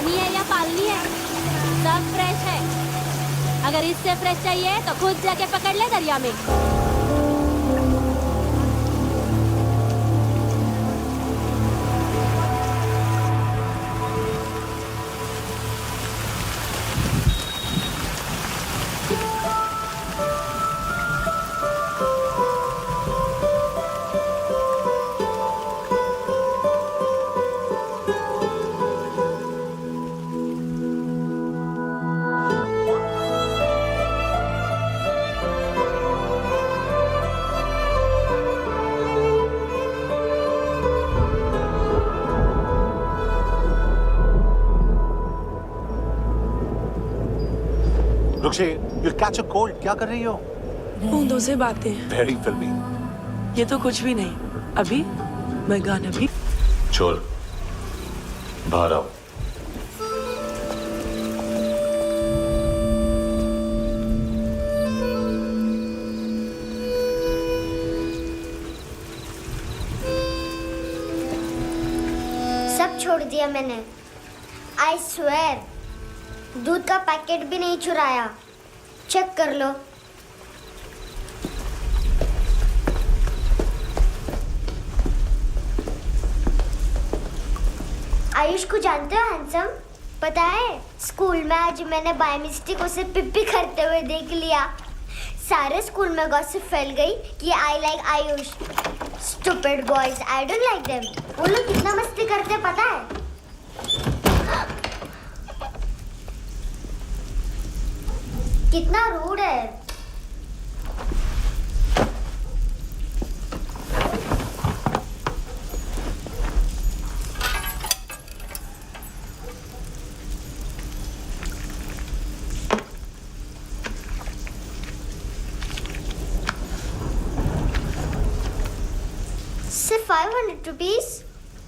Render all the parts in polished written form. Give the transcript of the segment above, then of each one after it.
पानी है या पालनी है, सब फ्रेश है। अगर इससे फ्रेश चाहिए तो खुद जाके पकड़ ले दरिया में। रुक्षे, you'll catch a cold. क्या कर रही हो? बूंदों से बातें। Very filmy. ये तो कुछ भी नहीं। अभी मैं गाना भी। छोड़, बाहर आओ। सब छोड़ दिया मैंने। I swear, दूध का पैकेट भी नहीं चुराया। चेक कर लो। आयुष को जानते हो हैंडसम? पता है, स्कूल में आज मैंने बाय मिस्टेक उसे पिप्पी करते हुए देख लिया। सारे स्कूल में गॉसिप फैल गई कि I like Ayush. Stupid boys, I don't like them. वो लोग कितना मस्ती करते पता है? कितना रूड है। सिर्फ 500 रुपीस।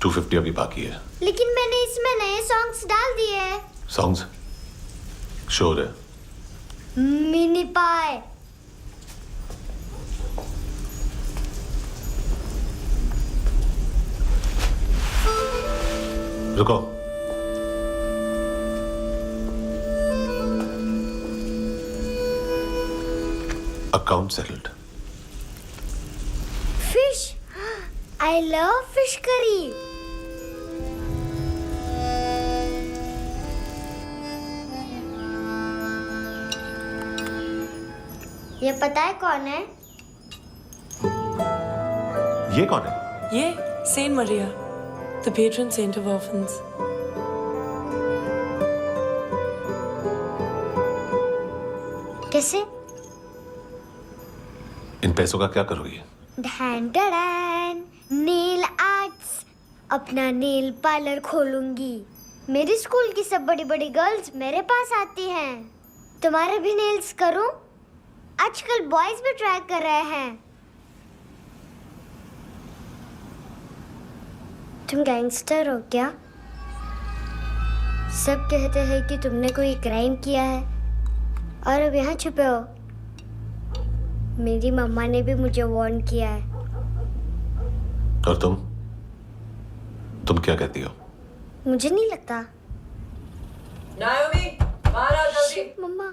250 अभी बाकी है। लेकिन मैंने इसमें नए सॉन्ग्स डाल दिए हैं। सॉन्ग्स? शोर है। मिनी पाए। रुको। Account settled. Fish. I love fish curry. ये पता है कौन है? ये कौन है? ये saint Maria, the patron saint of orphans. कैसे? इन पैसों का क्या करोगी? ढैन ढैन, नेल आर्ट्स। अपना नेल पार्लर खोलूंगी। मेरी स्कूल की सब बड़ी बड़ी गर्ल्स मेरे पास आती हैं। तुम्हारे भी नेल्स करूं? आजकल बॉयज भी ट्राई कर रहे हैं। तुम गैंगस्टर हो क्या? सब कहते हैं कि तुमने कोई क्राइम किया है और अब यहाँ छुपे हो। मेरी मम्मा ने भी मुझे वार्न किया है। और तुम क्या कहती हो? मुझे नहीं लगता। नायोमी, बाहर आओ जल्दी। शिट, मम्मा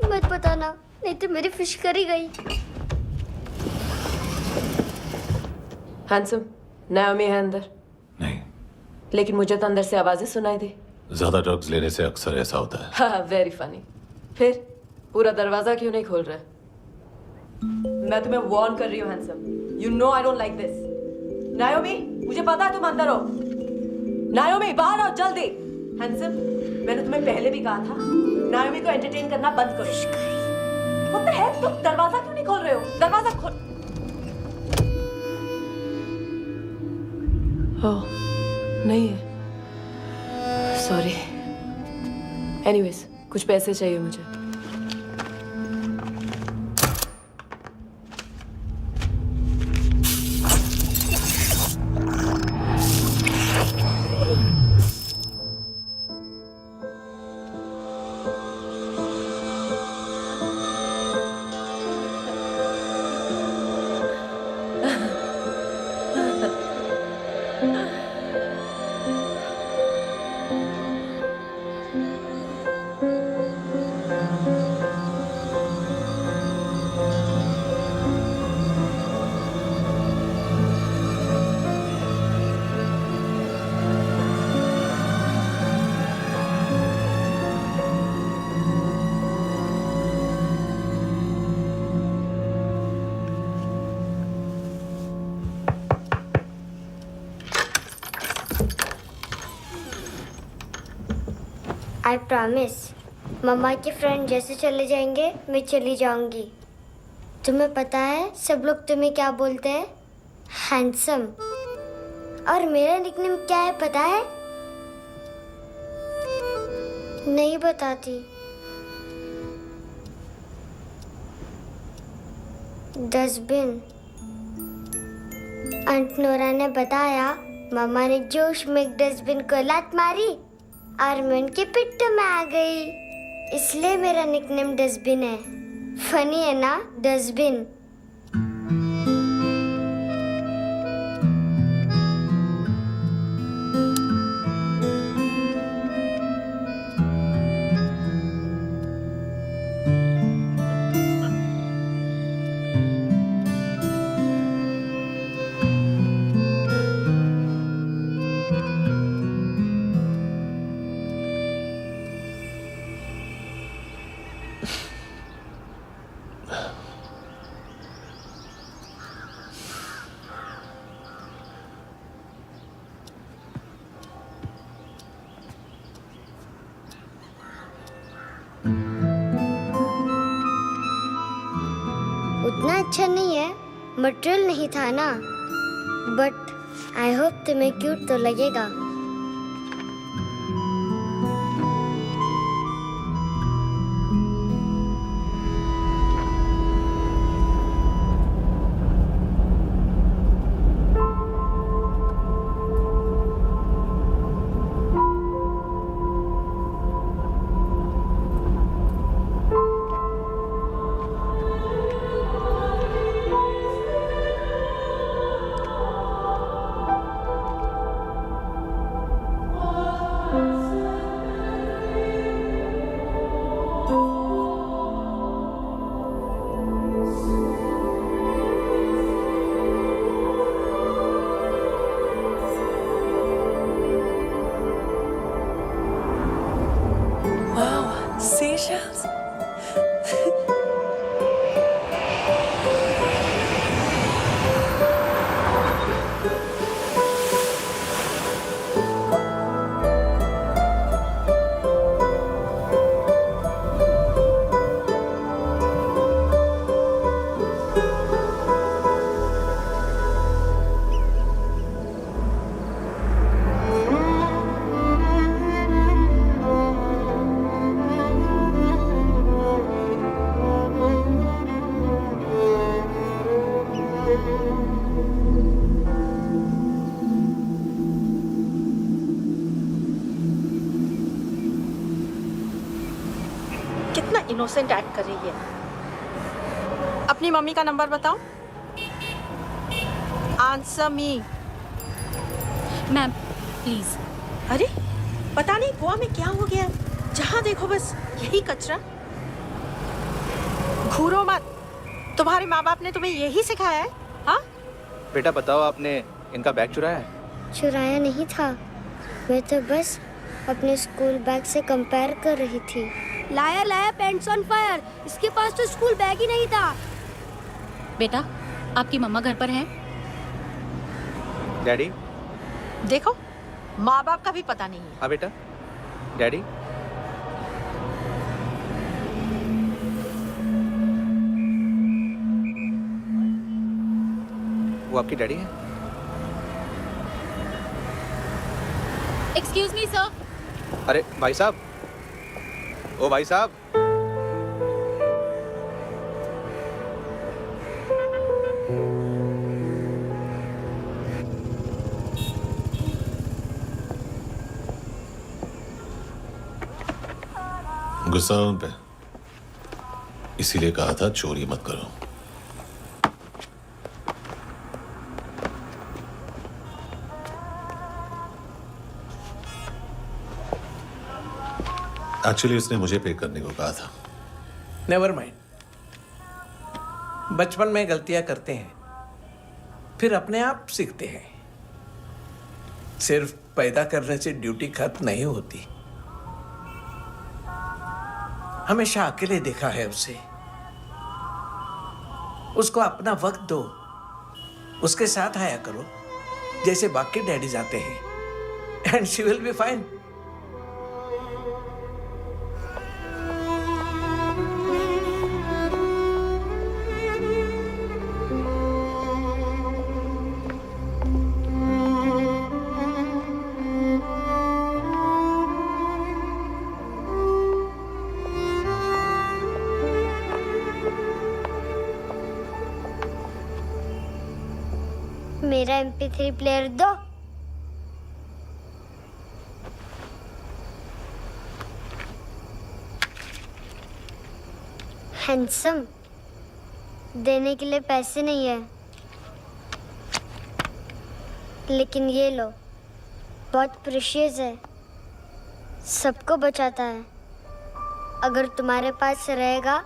मत बताना, नहीं तो मेरी फिश करी गई। हैंडसम, नायोमी है अंदर। नहीं। लेकिन मुझे तो अंदर से आवाजें सुनाई दी। ज्यादा ड्रग्स लेने से अक्सर ऐसा होता है। हाँ, वेरी फनी। फिर पूरा दरवाजा क्यों नहीं खोल रहा? मैं तुम्हें वार्न कर रही हूँ handsome. You know I don't like this. नायोमी, मुझे पता है तुम अंदर हो। नायोमी, बाहर आओ जल्दी। हैंडसम, मैंने तुम्हें पहले भी कहा था नायोमी को एंटरटेन करना बंद करो। What the heck? तुम दरवाजा क्यों नहीं खोल रहे हो? दरवाजा खोल। ओह, नहीं है। सॉरी। एनीवेज, कुछ पैसे चाहिए मुझे। I promise. मम्मा के फ्रेंड जैसे चले जाएंगे मैं चली जाऊंगी। तुम्हें पता है सब लोग तुम्हें क्या बोलते हैं? हैंडसम। और मेरा निकनेम क्या है पता है? नहीं बताती। डस्टबिन। आंट नोरा ने बताया मामा ने जोश में एक डस्टबिन को लात मारी और मैं उनके पिट्ठू में आ गई, इसलिए मेरा निकनेम डस्टबिन है। फनी है ना डस्टबिन? उतना अच्छा नहीं है, मटेरियल नहीं था ना, बट आई होप तुम्हें क्यूट तो लगेगा। Seashells? कितना इनोसेंट एक्ट कर रही है। अपनी मम्मी का नंबर बताओ। Answer me. Ma'am please. अरे पता नहीं गोवा में क्या हो गया, जहाँ देखो बस यही कचरा। घूरो मत, तुम्हारे माँ बाप ने तुम्हें यही सिखाया है? हाँ बेटा बताओ, आपने इनका बैग चुराया है? चुराया नहीं था, मैं तो बस अपने स्कूल बैग से कंपेयर कर रही थी। लाया लाया पैंट्स ऑन फायर, इसके पास तो स्कूल बैग ही नहीं था। बेटा आपकी मम्मा घर पर हैं? डैडी? देखो माँ बाप का भी पता नहीं है। हाँ बेटा। डैडी? वो आपकी डैडी है? Excuse me sir. अरे भाई साहब, ओ भाई साहब। गुस्सा उन पे, इसीलिए कहा था चोरी मत करो। एक्चुअली उसने मुझे पे करने को कहा था। नेवर माइंड, बचपन में गलतियां करते हैं, फिर अपने आप सीखते हैं। सिर्फ पैदा करने से ड्यूटी खत्म नहीं होती। हमेशा अकेले देखा है उसे। उसको अपना वक्त दो, उसके साथ आया करो जैसे बाकी डैडीज आते हैं, and she will be fine. मेरा MP3 प्लेयर दो। हैंडसम, देने के लिए पैसे नहीं है, लेकिन ये लो, बहुत प्रेशियस है, सबको बचाता है। अगर तुम्हारे पास रहेगा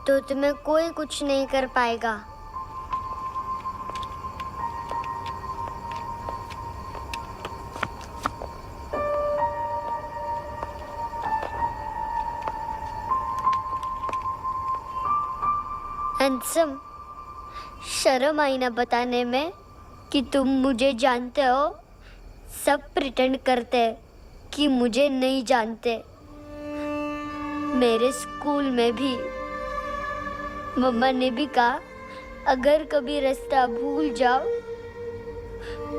तो तुम्हें कोई कुछ नहीं कर पाएगा। हैंडसम, शर्म आई ना बताने में कि तुम मुझे जानते हो। सब प्रिटेंड करते हैं कि मुझे नहीं जानते। मेरे स्कूल में भी मम्मा ने भी कहा, अगर कभी रास्ता भूल जाओ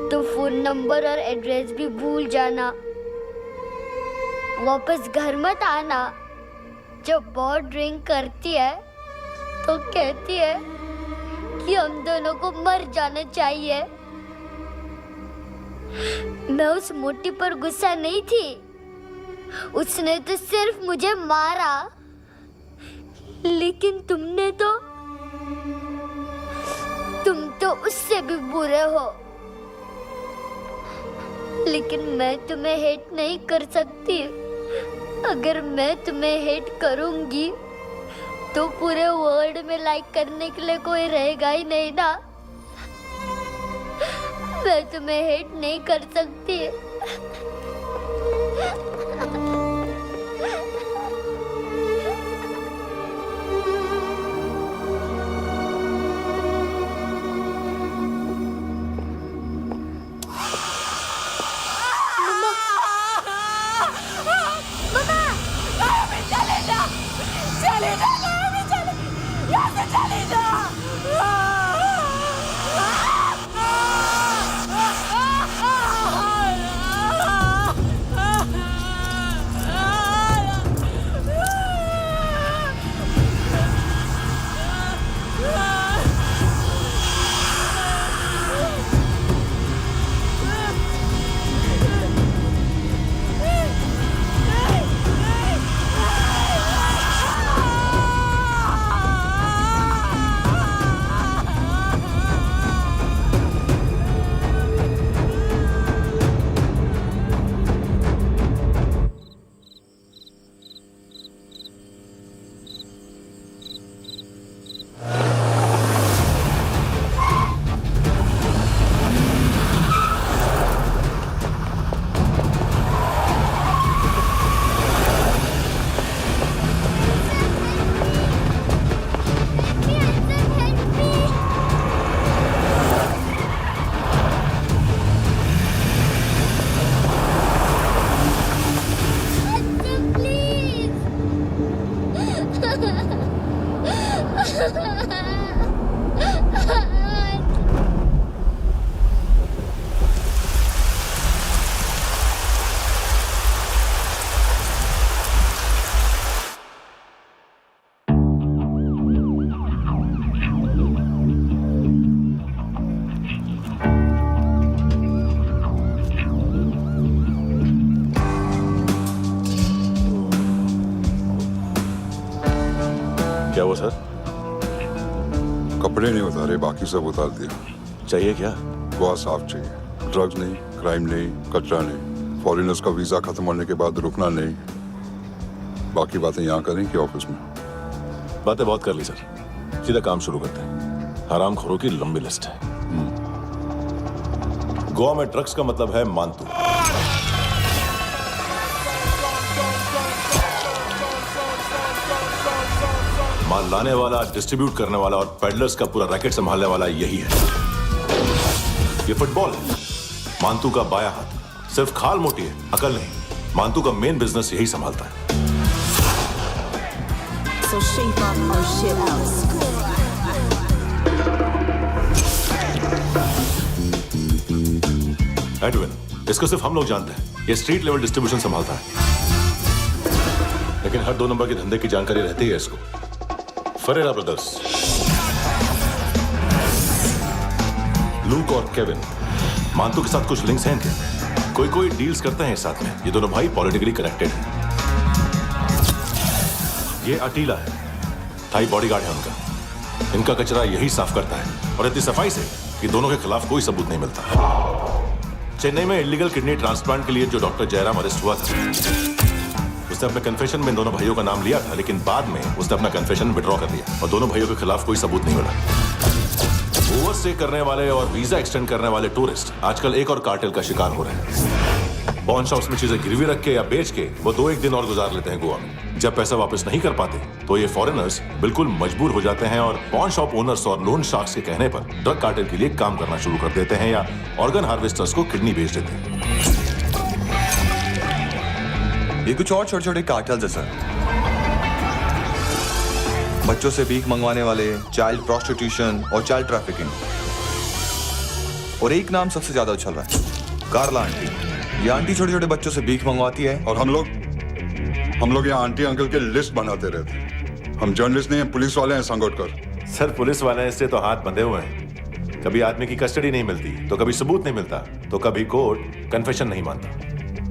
तो फोन नंबर और एड्रेस भी भूल जाना, वापस घर मत आना। जब बहुत ड्रिंक करती है तो कहती है कि हम दोनों को मर जाना चाहिए। मैं उस मोटी पर गुस्सा नहीं थी, उसने तो सिर्फ मुझे मारा, लेकिन तुम तो उससे भी बुरे हो। लेकिन मैं तुम्हें हेट नहीं कर सकती। अगर मैं तुम्हें हेट करूंगी तो पूरे वर्ल्ड में लाइक करने के लिए कोई रहेगा ही नहीं ना। मैं तुम्हें हेट नहीं कर सकती। क्या हुआ सर? कपड़े नहीं उतारे, बाकी सब उतार दिया। चाहिए क्या? गोवा साफ चाहिए। ड्रग्स नहीं, क्राइम नहीं, कचरा नहीं। फॉरेनर्स का वीजा खत्म होने के बाद रुकना नहीं। बाकी बातें यहाँ करें कि ऑफिस में? बातें बहुत कर ली सर, सीधा काम शुरू करते हैं। हरामखोरों की लंबी लिस्ट है। गोवा में ड्रग्स का मतलब है मानतू। माल लाने वाला, डिस्ट्रीब्यूट करने वाला और पेडलर्स का पूरा रैकेट संभालने वाला यही है। ये फुटबॉल है, मानतू का बाया हाथ। सिर्फ खाल मोटी है, अकल नहीं। मानतू का मेन बिजनेस यही संभालता है। So shape up our shit out. Edwin, इसको सिर्फ हम लोग जानते हैं। ये स्ट्रीट लेवल डिस्ट्रीब्यूशन संभालता है, लेकिन हर 2 नंबर के धंधे की जानकारी रहती है इसको। फरेरा ब्रदर्स, लूक और केविन मांतू के साथ कुछ लिंक्स हैं इनके, कोई डील्स करते हैं साथ में। ये दोनों भाई पॉलिटिकली कनेक्टेड हैं। ये अटीला है, थाई बॉडीगार्ड है उनका। इनका कचरा यही साफ करता है और इतनी सफाई से कि दोनों के खिलाफ कोई सबूत नहीं मिलता। चेन्नई में इलीगल किडनी ट्रांसप्लांट के लिए जो डॉक्टर जयराम अरेस्ट हुआ था, उसने अपने कन्फेशन में दोनों भाइयों का नाम लिया था, लेकिन बाद में उसने अपना कन्फेशन विड्रॉ कर लिया और दोनों भाइयों के खिलाफ कोई सबूत नहीं मिला। ओवरस्टे करने वाले और वीजा एक्सटेंड करने वाले टूरिस्ट आजकल एक और कार्टेल का शिकार हो रहे हैं। पॉन शॉप्स में चीजें गिरवी रख के या बेच के वो 2-1 दिन और गुजार लेते हैं गोवा में। जब पैसा वापस नहीं कर पाते तो ये फॉरेनर्स बिल्कुल मजबूर हो जाते हैं और पॉन शॉप ओनर्स और लोन शार्क्स के कहने पर ड्रग कार्टेल के लिए काम करना शुरू कर देते हैं या ऑर्गन हार्वेस्टर्स को किडनी बेच देते हैं। ये कुछ और छोटे छोटे कार्टेल्स है सर। बच्चों से भीख मंगवाने वाले, चाइल्ड प्रोस्टिट्यूशन और चाइल्ड ट्रैफिकिंग। और एक नाम सबसे ज्यादा उछल रहा है, कार्ला आंटी। ये आंटी छोटे छोटे बच्चों से भीख मंगवाती है। और हम लोग यहाँ आंटी अंकल के लिस्ट बनाते रहते। हम जर्नलिस्ट नहीं हैं, पुलिस वाले हैं संगोटकर। सर पुलिस वाले इससे तो हाथ बंधे हुए हैं। कभी आदमी की कस्टडी नहीं मिलती तो कभी सबूत नहीं मिलता तो कभी कोर्ट कन्फेशन नहीं मानता।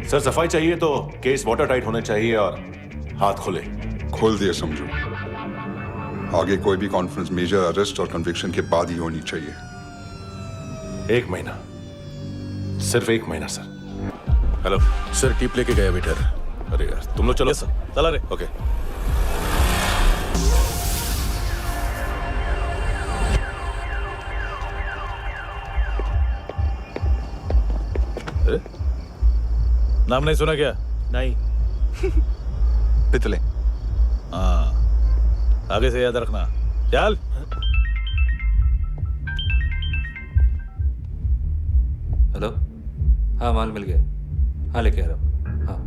सर सफाई चाहिए तो केस वाटर टाइट होने चाहिए और हाथ खुले। खोल दिए समझो। आगे कोई भी कॉन्फ्रेंस मेजर अरेस्ट और कन्विक्शन के बाद ही होनी चाहिए। 1 महीना, सिर्फ 1 महीना सर। हेलो सर, टिप लेके गया वेटर। अरे यार तुम लोग चलो। सर चला रे। ओके। अरे नाम नहीं सुना क्या? नहीं। पितले। हाँ, आगे से याद रखना। चल। हेलो, हाँ माल मिल गया। हाँ लेके आ रहा हूँ। हाँ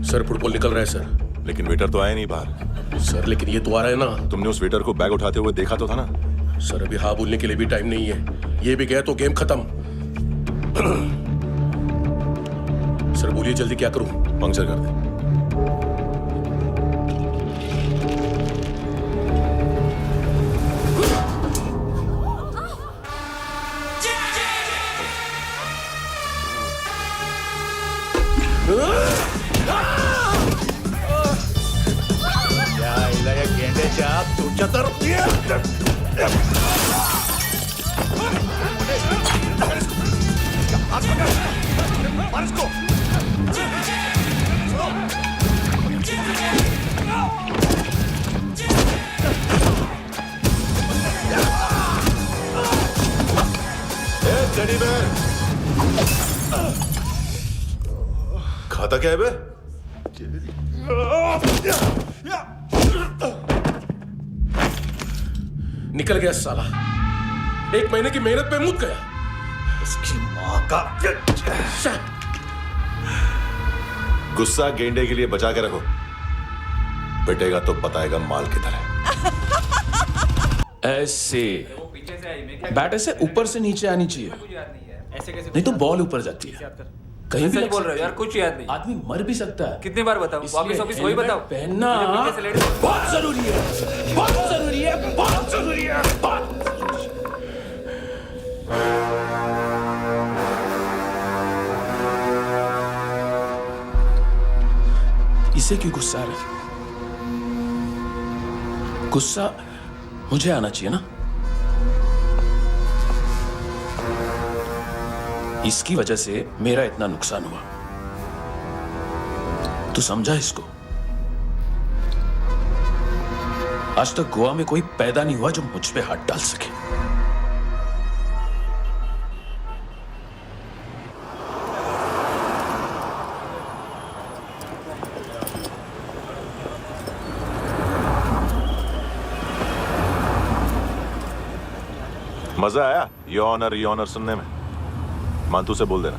सर फुटबॉल निकल रहा है सर। लेकिन वेटर तो आया नहीं बाहर। सर लेकिन ये तो आ रहा है ना। तुमने उस वेटर को बैग उठाते हुए देखा तो था ना। सर अभी हाँ बोलने के लिए भी टाइम नहीं है। ये भी गया तो गेम खत्म। सर बोलिए जल्दी क्या करूं? पंक्चर कर दे। खाता क्या है बे? निकल गया साला। 1 महीने की मेहनत पे मुद गया। उसकी माँ का। गुस्सा गेंडे के लिए बचा के रखो, पिटेगा तो बताएगा माल की तरह। ऐसे बैट ऐसे ऊपर से नीचे आनी चाहिए, नहीं तो बॉल ऊपर जाती है। कहीं भी बोल रहे हो यार, कुछ याद नहीं। आदमी मर भी सकता है। कितनी बार बताऊं? वापिस वही बताओ। पहनना बहुत जरूरी है, बहुत जरूरी है, बहुत जरूरी है, बहुत। इसे क्यों गुस्सा आ रहा है? गुस्सा मुझे आना चाहिए ना। इसकी वजह से मेरा इतना नुकसान हुआ। तू समझा इसको? आज तक गोवा में कोई पैदा नहीं हुआ जो मुझ पे हाथ डाल सके। मजा आया योर ऑनर सुनने में? मांतू से बोल देना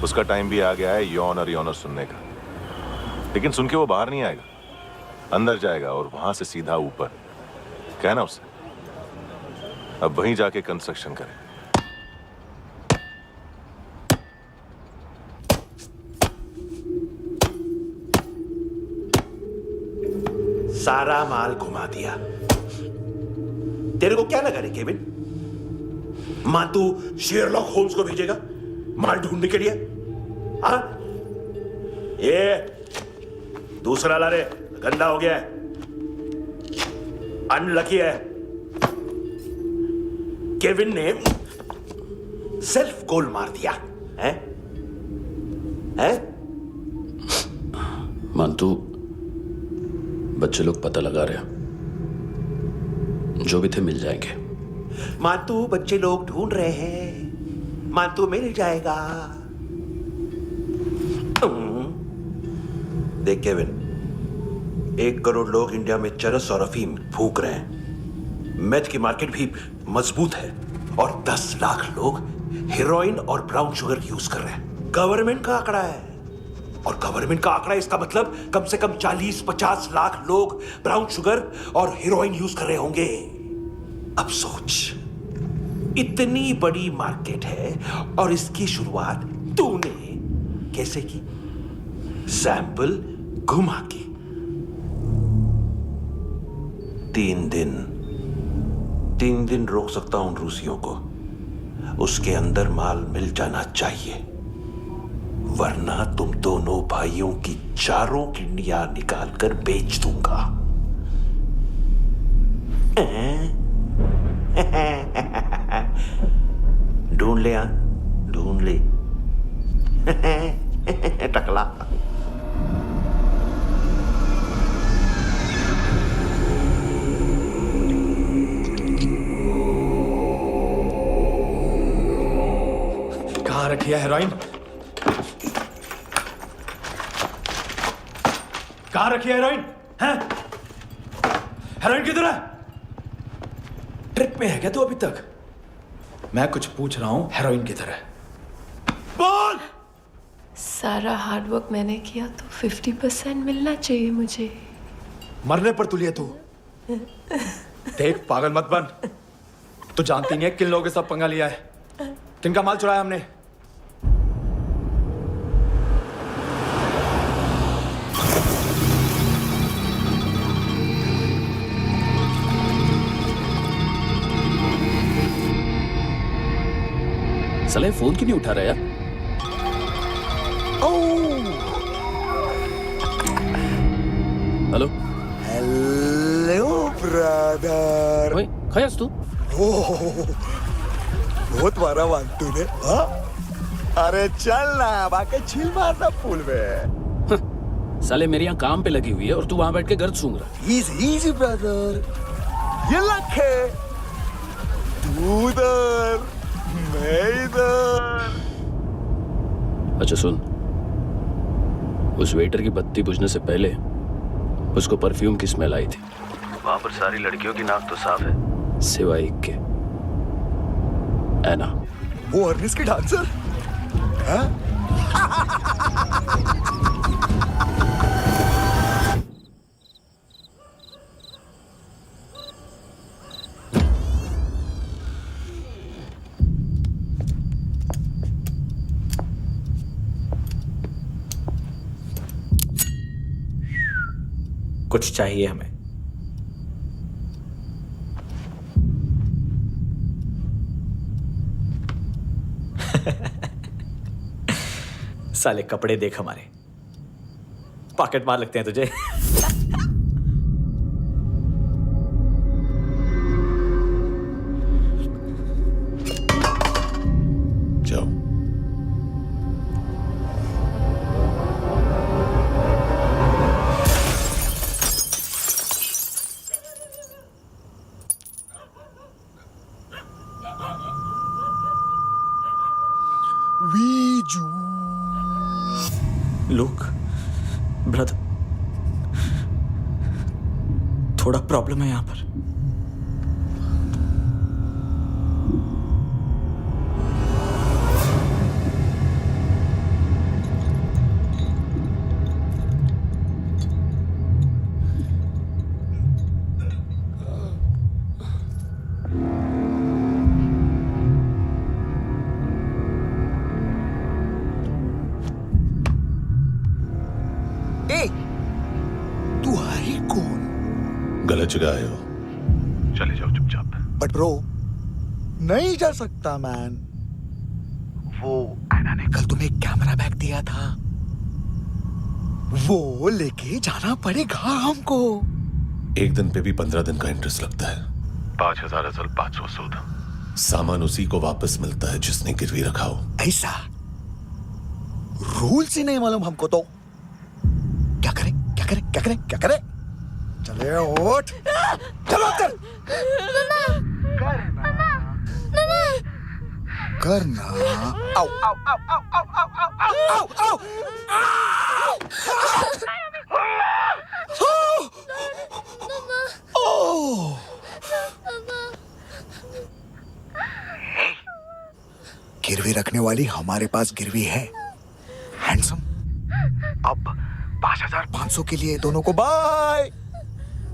उसका टाइम भी आ गया है योर ऑनर सुनने का। लेकिन सुन के वो बाहर नहीं आएगा, अंदर जाएगा और वहां से सीधा ऊपर। कहना उससे अब वहीं जाके कंस्ट्रक्शन करें। सारा माल घुमा दिया। तेरे को क्या लगा रे केविन? मां तू शेरलॉक होम्स को भेजेगा माल ढूंढने के लिए? हाँ, ये दूसरा ला रे, गंदा हो गया है, अनलकी है। केविन ने सेल्फ गोल मार दिया है? मानतू, बच्चे लोग पता लगा रहे हैं, जो भी थे मिल जाएंगे। मानतू, बच्चे लोग ढूंढ रहे हैं, मानतू मिल जाएगा। देख केविन, 1 करोड़ लोग इंडिया में चरस और अफीम फूक रहे हैं, मेथ की मार्केट भी मजबूत है, और 10 लाख लोग हेरोइन और ब्राउन शुगर यूज कर रहे हैं। गवर्नमेंट का आंकड़ा है, और गवर्नमेंट का आंकड़ा, इसका मतलब कम से कम 40-50 लाख लोग ब्राउन शुगर और हेरोइन यूज कर रहे होंगे। अब सोच, इतनी बड़ी मार्केट है और इसकी शुरुआत तूने कैसे की? सैंपल घुमा के। 3 दिन रोक सकता हूं रूसियों को, उसके अंदर माल मिल जाना चाहिए, वरना तुम दोनों भाइयों की 4 किडनियां निकाल कर बेच दूंगा। ढूंढ ले, ढूंढ ले टकला। कहाँ रखी है हेरोइन? कहाँ रखी है हेरोइन? हैं? हेरोइन किधर है? ट्रिप में है क्या तू अभी तक? मैं कुछ पूछ रहा हूं, हेरोइन किधर है? बोल! सारा हार्डवर्क मैंने किया तो 50% मिलना चाहिए मुझे। मरने पर तुलिए तू। देख, पागल मत बन। तू जानती नहीं है किन लोगों के साथ पंगा लिया है, किनका माल चुराया हमने। साले फोन क्यों नहीं उठा रहा यार? Hello hello brother. ओए, खयास तू? बहुत मारा मानतू ने। हाँ? अरे चल ना, बाकी छील मारना पुल में। साले मेरी यहाँ काम पे लगी हुई है और तू वहां बैठ के गर्द सूंघ रहा। इजी ब्रदर, ये लक है। तू उधर, मैं इधर। अच्छा सुन, उस वेटर की बत्ती बुझने से पहले उसको परफ्यूम की स्मेल आई थी। वहां पर सारी लड़कियों की नाक तो साफ है, सिवाय एक के, एना। वो अर्निस की डांसर? हाँ? कुछ चाहिए हमें। साले कपड़े देख हमारे, पॉकेट मार लगते हैं तुझे। जाओ। लुक ब्रदर, थोड़ा प्रॉब्लम है यहां पर। गलत जगह आए हो, चले जाओ चुपचाप। बट ब्रो, नहीं जा सकता मैन। वो एना ने कल तुम्हें एक कैमरा बैग दिया था, वो लेके जाना पड़ेगा हमको। एक दिन पे भी 15 दिन का इंटरेस्ट लगता है। 5,000 असल 500 सूद। सामान उसी को वापस मिलता है जिसने गिरवी रखा हो। ऐसा रूल्स ही नहीं मालूम हमको तो। क्या करें क्या करें क्या करें क्या करें? चले उठ, चलो चल। करना आओ आओ आओ आओ आओ आओ आओ आओ आओ। गिरवी रखने वाली हमारे पास गिरवी है हैंडसम। अब 5,500 के लिए दोनों को बाय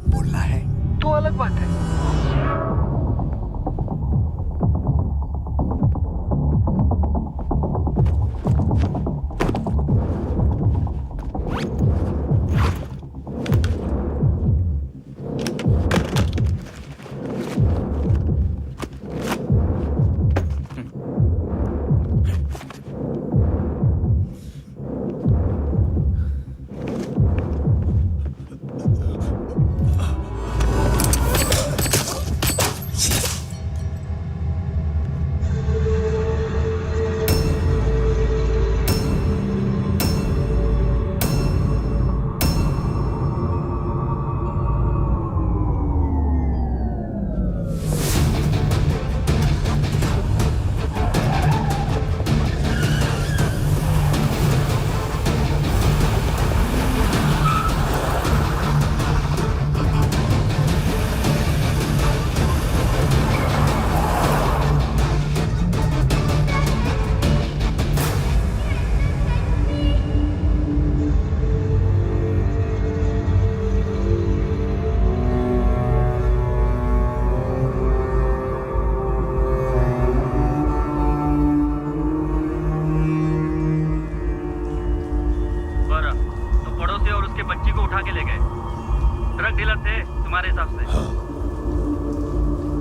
बोलना है तो अलग बात है।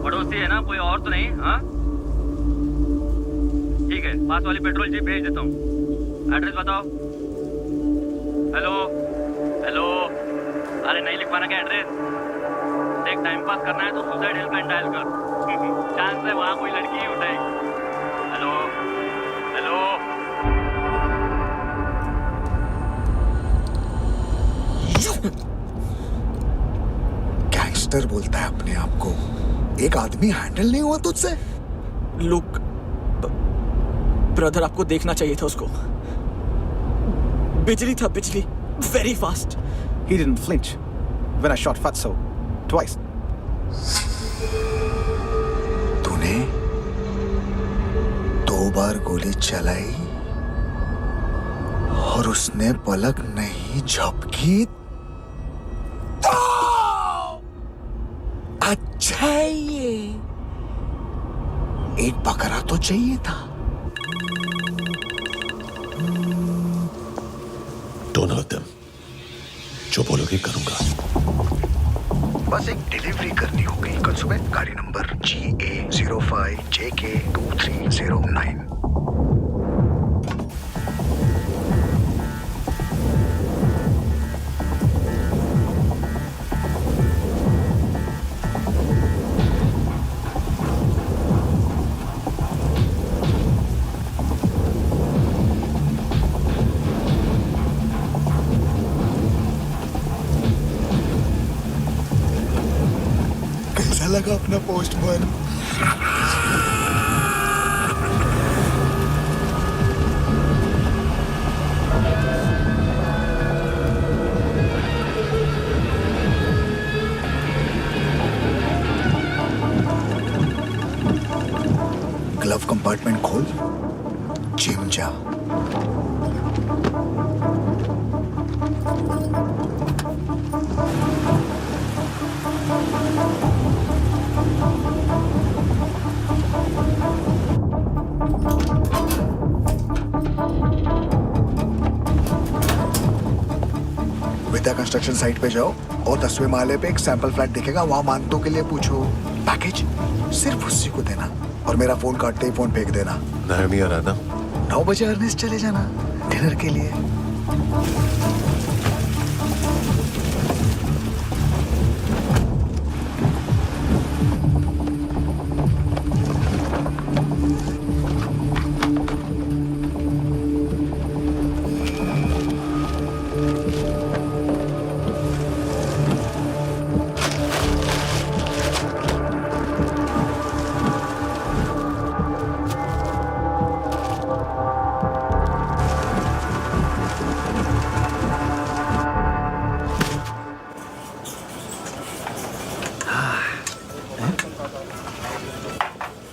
पड़ोसी है ना, कोई और तो नहीं? हाँ ठीक है, पास वाली पेट्रोल जीप भेज देता हूँ। एड्रेस बताओ। हेलो हेलो, अरे नहीं लिख पाना क्या एड्रेस? देख टाइम पास करना है तो सुसाइड हेल्पलाइन डायल कर, चांस है वहाँ कोई लड़की ही उठाएगी। हेलो हेलो, गैंगस्टर बोलता है अपने आप को। एक आदमी हैंडल नहीं हुआ तुझसे? लुक ब्रदर, आपको देखना चाहिए था उसको। बिजली था, बिजली, very fast. He didn't flinch when I shot Fatso twice. तूने 2 बार गोली चलाई और उसने पलक नहीं झपकी। अच्छा है ये, एक बकरा तो चाहिए था। Don't hurt them. जो बोलोगे करूंगा। बस एक डिलीवरी करनी होगी कल सुबह, गाड़ी नंबर GA05JK2309। कैसा लगा अपना पोस्टमैन? ग्लव कंपार्टमेंट खोल, जिम जा। विद्या कंस्ट्रक्शन साइट पे जाओ और 10वें माले पे एक सैंपल फ्लैट दिखेगा, वहां मानतों के लिए पूछो। पैकेज सिर्फ उसी को देना और मेरा फोन काटते ही फोन फेंक देना। नायमी आ रहा ना? 9 बजे अर्नेस्ट चले जाना डिनर के लिए।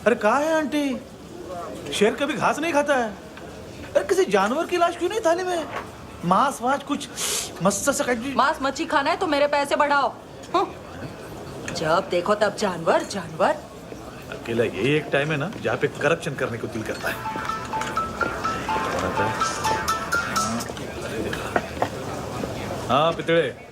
अरे कहाँ है आंटी? शेर कभी घास नहीं खाता है। अरे किसी जानवर की लाश क्यों नहीं थाली में? मांस वास कुछ मस्त सा मांस मच्छी खाना है तो मेरे पैसे बढ़ाओ। जब देखो तब जानवर जानवर। अकेला यही एक टाइम है ना जहाँ पे करप्शन करने को दिल करता है। हाँ पितड़े,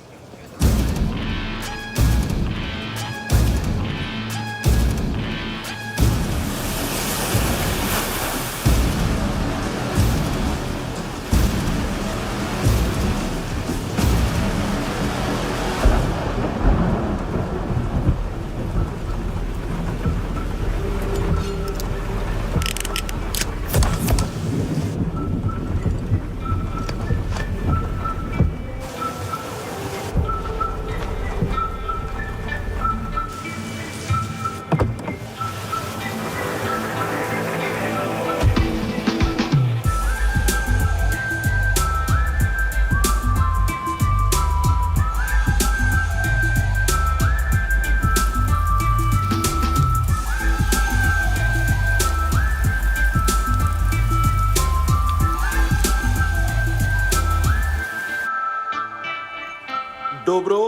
डोब्रो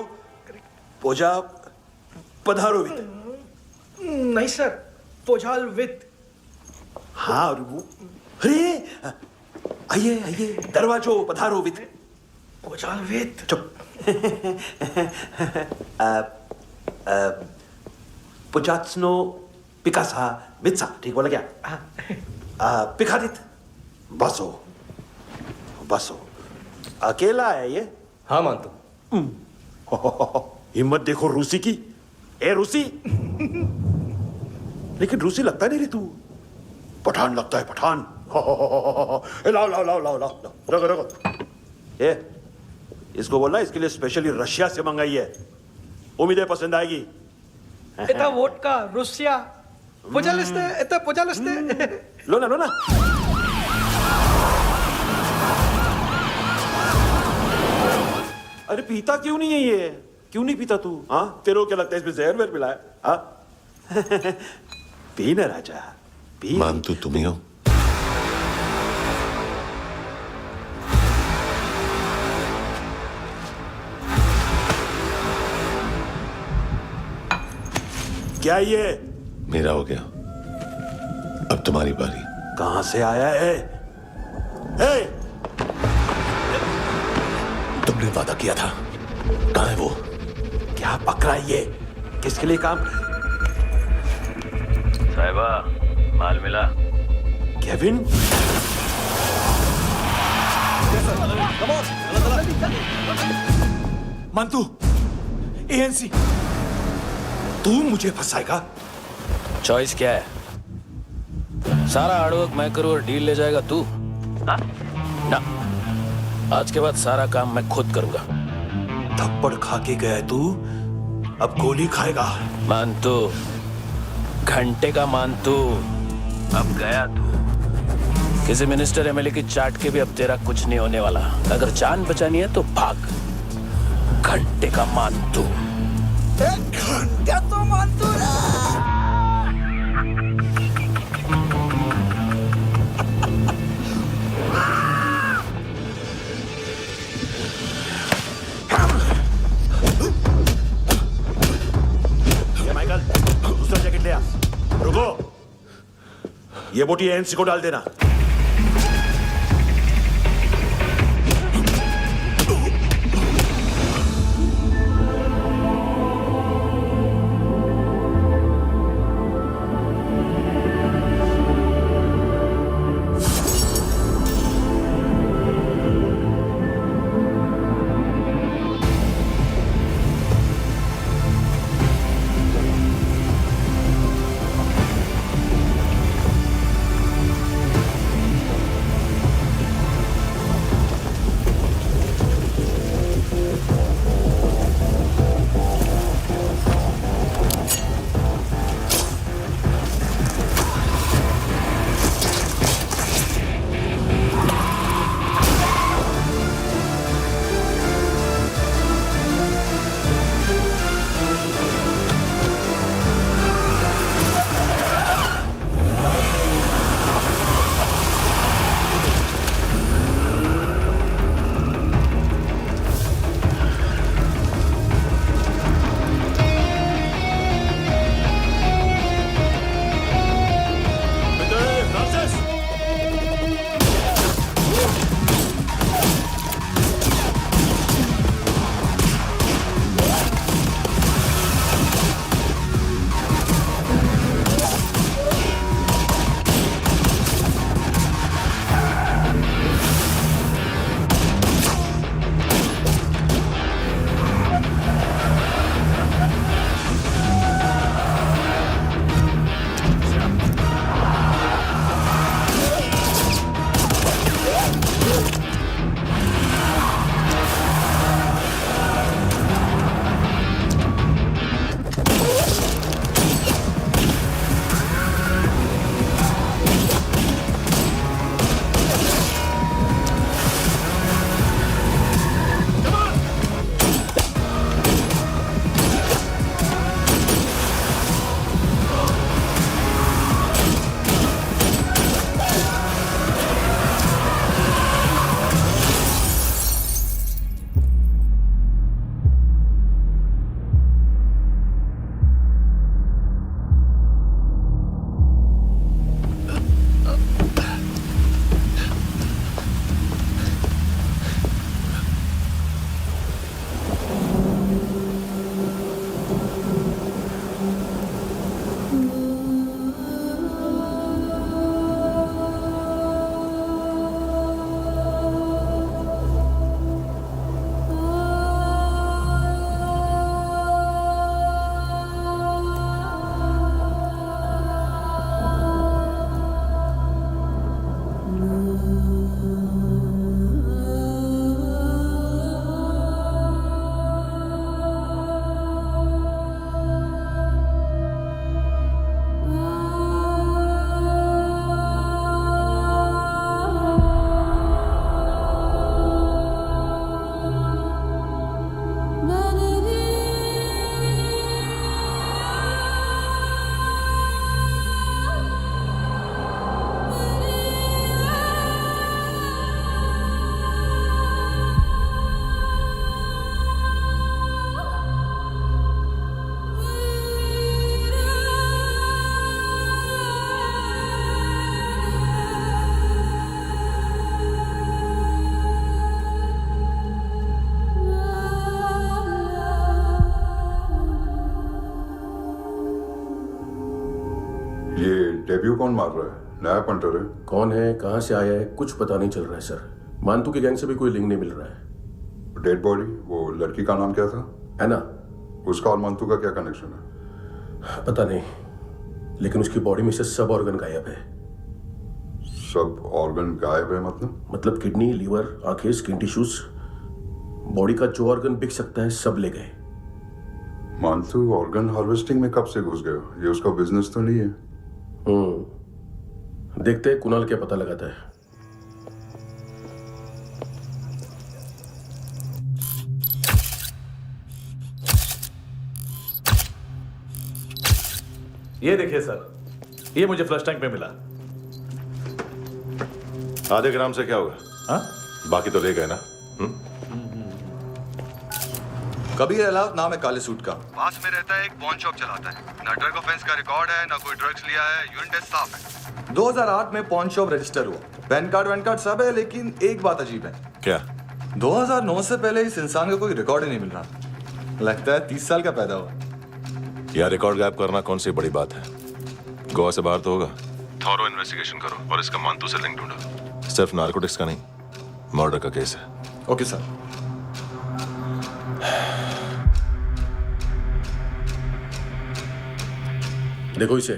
पोजा पधारोवित। नहीं सर, पोझाल विथ। हाँ अरे आइए आइए, दरवाजो पधारोवित। पोझाल विथ। चुप। पुजात्सनो पिकासा वित्सा, ठीक बोला क्या? पिकादित बसो बसो। अकेला है ये? हाँ मानतो। हिम्मत देखो रूसी की। ए रूसी। लेकिन रूसी लगता नहीं रे तू, पठान लगता है, पठान। लाओ लाओ लाओ लाओ लाओ, रखो रखो। ए इसको बोलना इसके लिए स्पेशली रशिया से मंगाई है, उम्मीद है पसंद आएगी। इतना वोडका रुसिया पोझालिस्ते, इतना पोझालिस्ते। लो ना लो ना। अरे पीता क्यों नहीं है ये? क्यों नहीं पीता तू? हाँ तेरे को क्या लगता है इसमें जहर वेर मिला है? हाँ पी ना राजा पी। मानतू तुम ही हो? क्या ये? मेरा हो गया, अब तुम्हारी बारी। कहां से आया है? तुमने वादा किया था, कहां है वो? क्या पकड़ा ये? किसके लिए काम? साहिबा माल मिला? केविन? मंतू, एएनसी। तू मुझे फंसाएगा? चॉइस क्या है? सारा हार्डवर्क मैं करूं और डील ले जाएगा तू? ना, आज के बाद सारा काम मैं खुद करूंगा। थप्पड़ खा के गया तू, अब गोली खाएगा। मानतू, घंटे का मानतू, अब गया तू। किसी मिनिस्टर एमएलए की चाट के भी अब तेरा कुछ नहीं होने वाला। अगर जान बचानी है तो भाग। घंटे का मानतू। घंटा तो मानतू माइकल, दूसरा जैकेट ले आ। रुको, ये बोटी एएनसी को डाल देना। डेब्यू कौन मार रहा है? नया पंटर है। कौन है, कहाँ से आया है, कुछ पता नहीं चल रहा है सर। मानतू की गैंग से भी कोई लिंक नहीं मिल रहा है। डेड बॉडी, वो लड़की का नाम क्या था? है ना? उसका और मानतू का क्या कनेक्शन है? पता नहीं, लेकिन उसकी बॉडी में से सब ऑर्गन गायब है। सब ऑर्गन गायब है मतलब किडनी, लीवर, आंखें, स्किन टिश्यूज, बॉडी का जो ऑर्गन बिक सकता है सब ले गए। मानतू ऑर्गन हार्वेस्टिंग में कब से घुस गए? ये उसका बिजनेस तो नहीं है? देखते हैं कुणाल क्या पता लगाता है। ये देखिए सर, ये मुझे फ्लश टैंक में मिला। आधे ग्राम से क्या होगा? हाँ? बाकी तो ले गए ना? कबीर अलाउद्दीन नाम है काले सूट का। पास में रहता है, एक पॉन शॉप चलाता है। ना ड्रग ऑफेंस का रिकॉर्ड है, ना कोई ड्रग्स लिया है। यूरिन टेस्ट साफ है। 2008 में पॉन शॉप रजिस्टर हुआ। पैन कार्ड सब है, लेकिन एक बात अजीब है। क्या? 2009 से पहले इस इंसान का कोई रिकॉर्ड ही नहीं मिल रहा। लगता है 30 साल का पैदा हुआ। यह रिकॉर्ड गायब करना कौन सी बड़ी बात है? गोवा से बाहर तो होगा। थॉरो इन्वेस्टिगेशन करो और इसका मानतू से लिंक ढूंढो। सिर्फ नारकोटिक्स का नहीं, मर्डर का केस है। Okay sir. देखो इसे,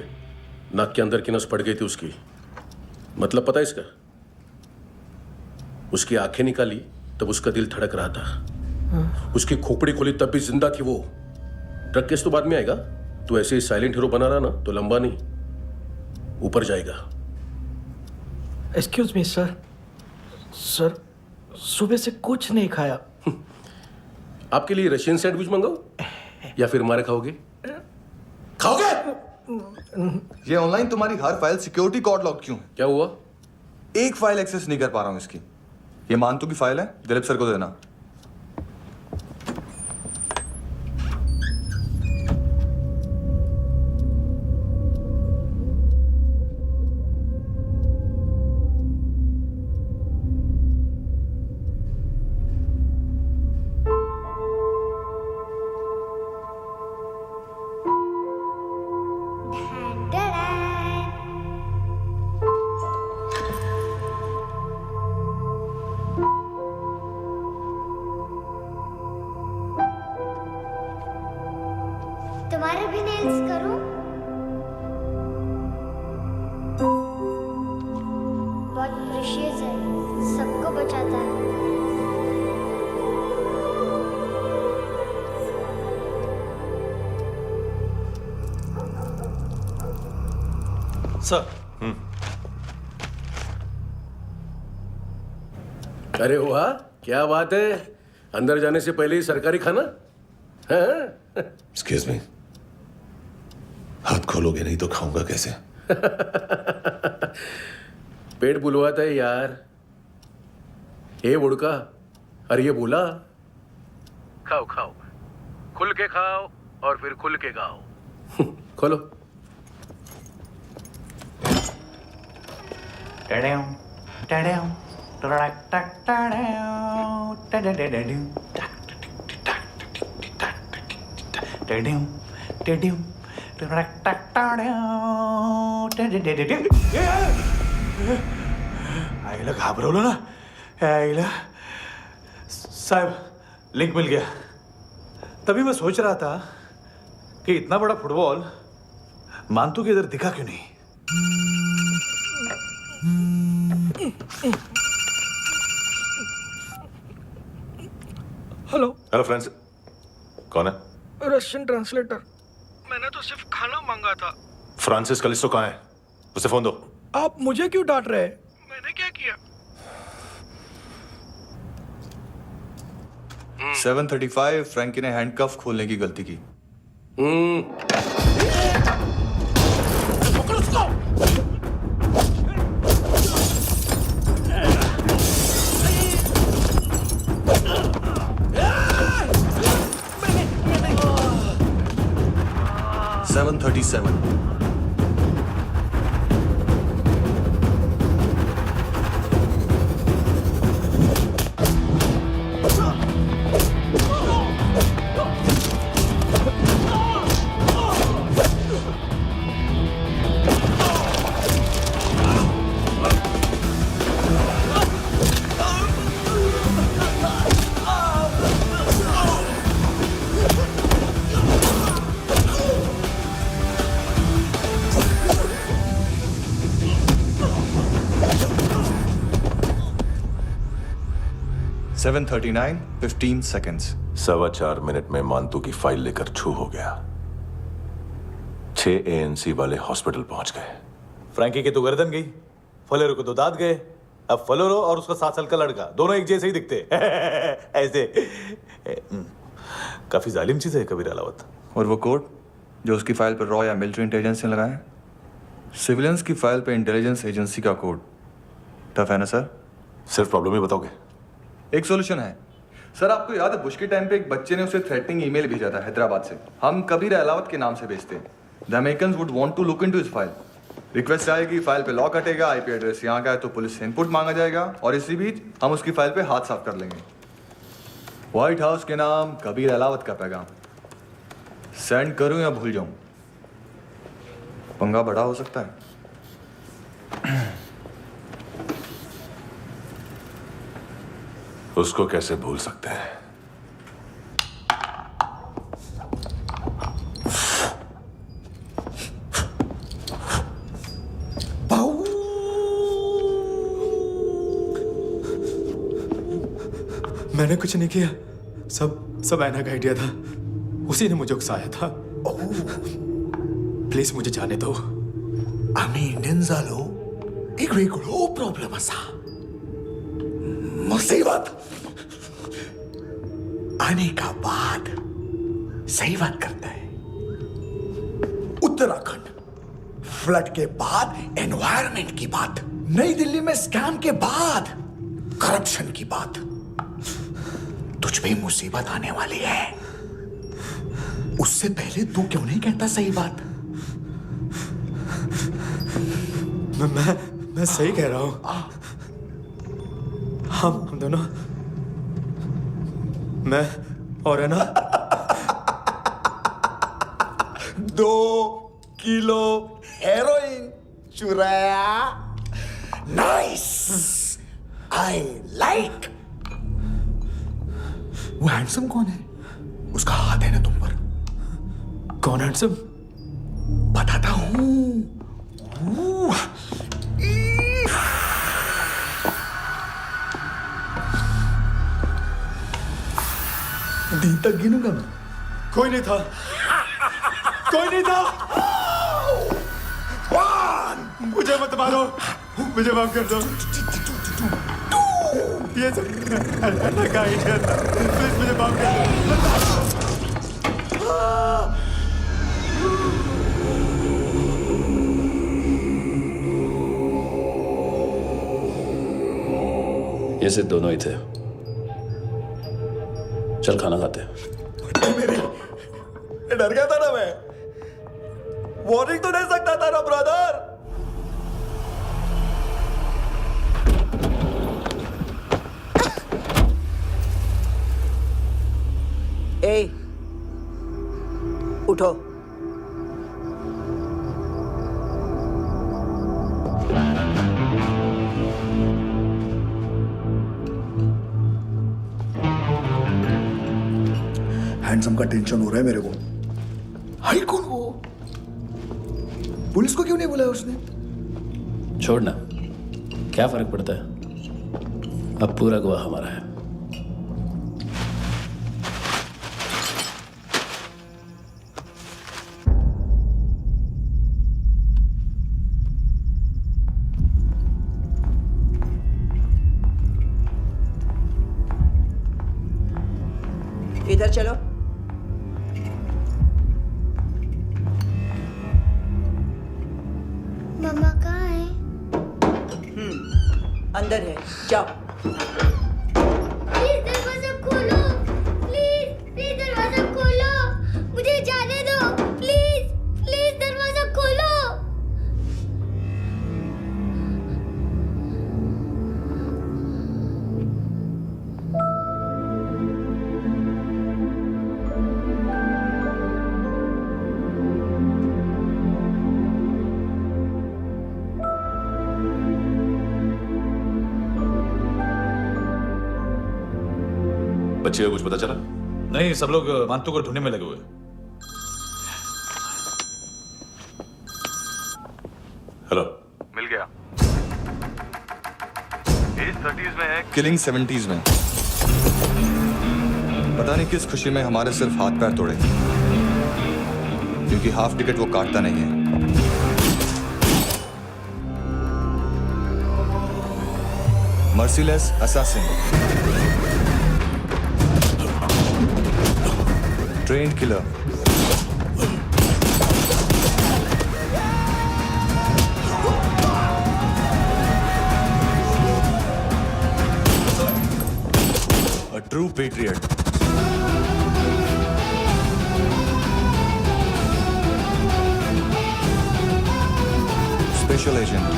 नाक के अंदर की नस पड़ गई थी उसकी। मतलब पता है इसका? उसकी आंखें निकाली तब उसका दिल धड़क रहा था। उसकी खोपड़ी खोली तब भी जिंदा थी वो। ड्रग केस तो बाद में आएगा। तो ऐसे ही साइलेंट हीरो बना रहा ना तो लंबा नहीं, ऊपर जाएगा। एक्सक्यूज मी सर, सर सुबह से कुछ नहीं खाया। आपके लिए रशियन सैंडविच मंगाओ या फिर हमारे खाओगे? खाओगे? ये ऑनलाइन तुम्हारी हर फाइल सिक्योरिटी कोड लॉक क्यों है? क्या हुआ? एक फाइल एक्सेस नहीं कर पा रहा हूं इसकी। ये मानतू की फाइल है, दिलीप सर को देना। तुम्हारे भी नेल्स करूं? बहुत प्रेशियस है, सबको बचाता है। सर। अरे वाह, क्या बात है। अंदर जाने से पहले ही सरकारी खाना। एक्सक्यूज मी, हाथ खोलोगे नहीं तो खाऊंगा कैसे? पेट बुलवाता है यार। हे बुड़का, अरे ये बोला। खाओ खाओ, खुल के खाओ और फिर खुल के गाओ। खोलो। आईला घाबरवलं ना। आईला साहब, लिंक मिल गया। तभी मैं सोच रहा था कि इतना बड़ा फुटबॉल मानतू के इधर दिखा क्यों नहीं। हेलो फ्रेंड्स, कौन है? Russian translator. मैंने तो सिर्फ खाना मांगा था। फ्रांसिस कलिस्टो कहाँ है? उसे फोन दो। आप मुझे क्यों डांट रहे हैं? मैंने क्या किया? 7:35 फ्रैंकी ने हैंडकफ खोलने की गलती की। पकड़ो उसको। 7:37 7:38 7:39, 15 seconds. 4.25 मिनट में मानतू की फाइल लेकर छू हो गया। 6 ANC वाले हॉस्पिटल पहुंच गए। फ्रैंकी की तो गर्दन गई, फलेरो को तो दांत गए। अब फलेरो और उसका 7 साल का लड़का दोनों एक जैसे ही दिखते ऐसे। काफी जालिम चीज है कबीर अलावत। और वो कोड जो उसकी फाइल पर रॉ या मिलिट्री इंटेलिजेंस ने लगाया, सिविलियंस की फाइल पे इंटेलिजेंस एजेंसी का कोड। टफ है ना सर? सिर्फ प्रॉब्लम ही बताओगे? एक सॉल्यूशन है सर। आपको याद है बुश के टाइम पे एक बच्चे ने उसे थ्रेटनिंग ईमेल भेजा था हैदराबाद से। हम कबीर अलावत के नाम से भेजते हैं। The Americans would want to look into his file. Request आएगी, फाइल पे लॉक हटेगा, आईपी एड्रेस यहाँ का है तो पुलिस से इनपुट मांगा जाएगा और इसी बीच हम उसकी फाइल पे हाथ साफ कर लेंगे। व्हाइट हाउस के नाम कबीर अलावत का पैगाम। सेंड करूं या भूल जाऊं? पंगा बड़ा हो सकता है। उसको कैसे भूल सकते हैं? मैंने कुछ नहीं किया, सब ऐना का आइडिया था। उसी ने मुझे उकसाया था। प्लीज मुझे जाने दो। आम्ही इंडियन झालो एक वेगळो प्रॉब्लेम असा, मुसीबत आने का बाद। सही बात करता है। उत्तराखंड फ्लड के बाद एनवायरनमेंट की बात, नई दिल्ली में स्कैम के बाद करप्शन की बात। तुझ पे मुसीबत आने वाली है, उससे पहले तू क्यों नहीं कहता सही बात? मैं सही कह रहा हूं। हम दोनों, मैं और है ना 2 किलो हेरोइन चुराया। Nice, I like. वो हैंडसम कौन है? उसका हाथ है ना तुम पर? कौन हैंडसम? बताता हूं। दिन तक गिनूंगा मैं। कोई नहीं था, कोई नहीं था। मुझे मत मारो, मुझे माफ कर दो। ये सब अल्लाह का आइडिया था। प्लीज मुझे माफ कर दो। ये सिर्फ दोनों ही थे। चल खाना खाते हैं। मेरी डर गया था ना मैं। वार्निंग तो दे सकता था ना ब्रदर। ए, उठो। हैंडसम का टेंशन हो रहा है मेरे को। हाई कौन वो? पुलिस को क्यों नहीं बुलाया उसने? छोड़ना, क्या फर्क पड़ता है? अब पूरा गोवा हमारा है। इधर चलो। मम्मा कहाँ है? अंदर है, जाओ। प्लीज दरवाजा खोलो, प्लीज दरवाजा खोलो, मुझे जाने दो। प्लीज दरवाजा खोलो। बच्चे को कुछ पता चला? नहीं, सब लोग मानतू को ढूंढने में लगे हुए। हेलो, मिल गया। एज 30s में है, किलिंग 70s में। पता नहीं किस खुशी में हमारे सिर्फ हाथ पैर तोड़े, क्योंकि हाफ टिकट वो काटता नहीं है। Merciless assassin, trained killer, a true patriot. Special agent.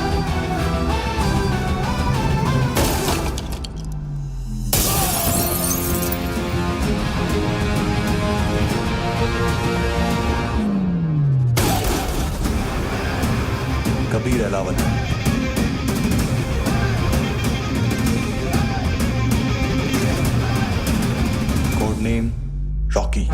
Kabir Alawat. Code name Rocky.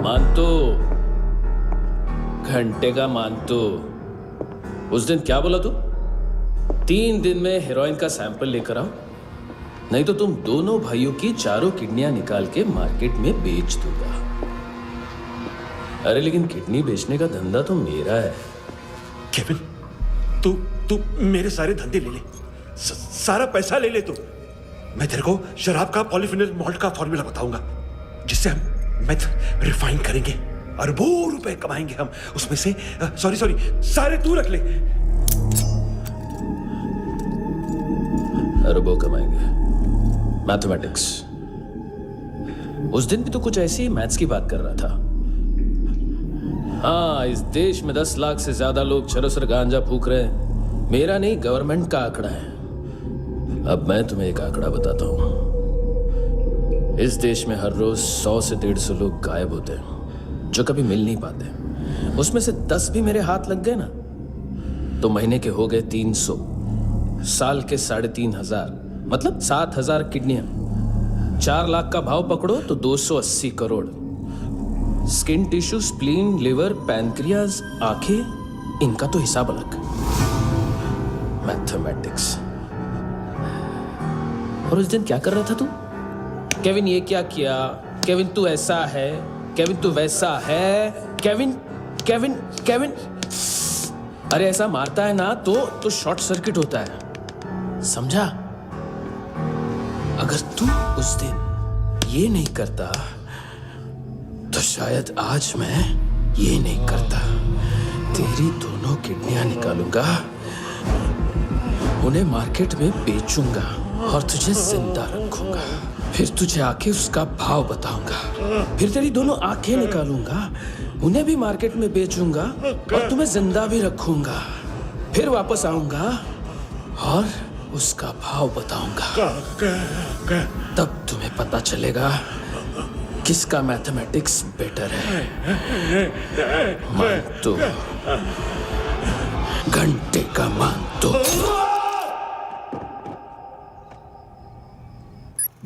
मानतो, घंटे का मानतो। उस दिन क्या बोला तू? 3 दिन में हेरोइन का सैंपल लेकर आओ, नहीं तो तुम दोनों भाइयों की चारों किडनियां निकाल के मार्केट में बेच दूंगा। अरे लेकिन किडनी बेचने का धंधा तो मेरा है। केविन, तू मेरे सारे धंधे ले ले, सारा पैसा ले ले तू। मैं तेरे को शराब का पॉलीफिनल मॉल्ट का फॉर्मूला बताऊंगा, जिससे हम मेथ रिफाइन करेंगे, अरबों रुपए कमाएंगे हम उसमें से। सॉरी सारे तू रख ले। अरबों कमाएंगे, मैथमेटिक्स। उस दिन भी तो कुछ ऐसी ही मैथ्स की बात कर रहा था। हाँ, इस देश में 10 लाख से ज्यादा लोग चरस और गांजा फूक रहे हैं। मेरा नहीं, गवर्नमेंट का आंकड़ा है। अब मैं तुम्हें एक आंकड़ा बताता हूं। इस देश में हर रोज 100 से 150 लोग गायब होते हैं, जो कभी मिल नहीं पाते। उसमें से 10 भी मेरे हाथ लग गए ना, तो महीने के हो गए 300, साल के 3,500, मतलब 7,000 किडनियां। 4 लाख का भाव पकड़ो तो 280 crore. Skin tissue, spleen, liver, pancreas, आंखें, इनका तो हिसाब अलग। मैथमेटिक्स। और उस दिन क्या कर रहा था तू? केविन ये क्या किया, केविन तू ऐसा है, केविन तू वैसा है, केविन केविन केविन। अरे ऐसा मारता है ना तो शॉर्ट सर्किट होता है, समझा? अगर तू उस दिन ये नहीं करता तो शायद आज मैं ये नहीं करता। तेरी दोनों किडनियां निकालूंगा, उन्हें मार्केट में बेचूंगा और तुझे जिंदा रखूंगा। फिर तुझे आके उसका भाव बताऊंगा। फिर तेरी दोनों आंखें निकालूंगा, उन्हें भी मार्केट में बेचूंगा और तुम्हें जिंदा भी रखूंगा। फिर वापस आऊंगा और उसका भाव बताऊंगा। तब तुम्हें पता चलेगा किसका मैथमेटिक्स बेटर है। मानतो, घंटे का मानतो।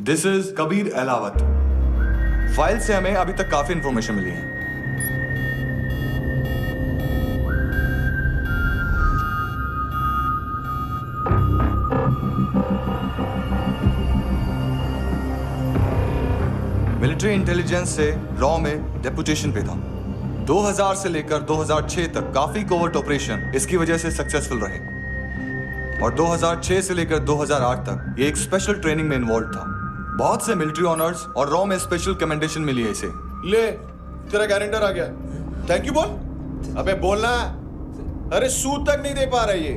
This is Kabir Ahlawat. File से हमें अभी तक काफी इंफॉर्मेशन मिली है। मिलिट्री इंटेलिजेंस से रॉ में डेपुटेशन पे था। 2000 से लेकर 2006 तक काफी कोवर्ट ऑपरेशन इसकी वजह से सक्सेसफुल रहे, और 2006 से लेकर 2008 तक ये एक स्पेशल ट्रेनिंग में इन्वॉल्व था। बहुत से मिलिट्री ऑनर्स और रॉ में स्पेशल कमेंडेशन मिली है इसे। ले, तेरा गारंटर आ गया। थैंक यू बोल। अबे बोलना। अरे सूद तक नहीं दे पा रहा ये।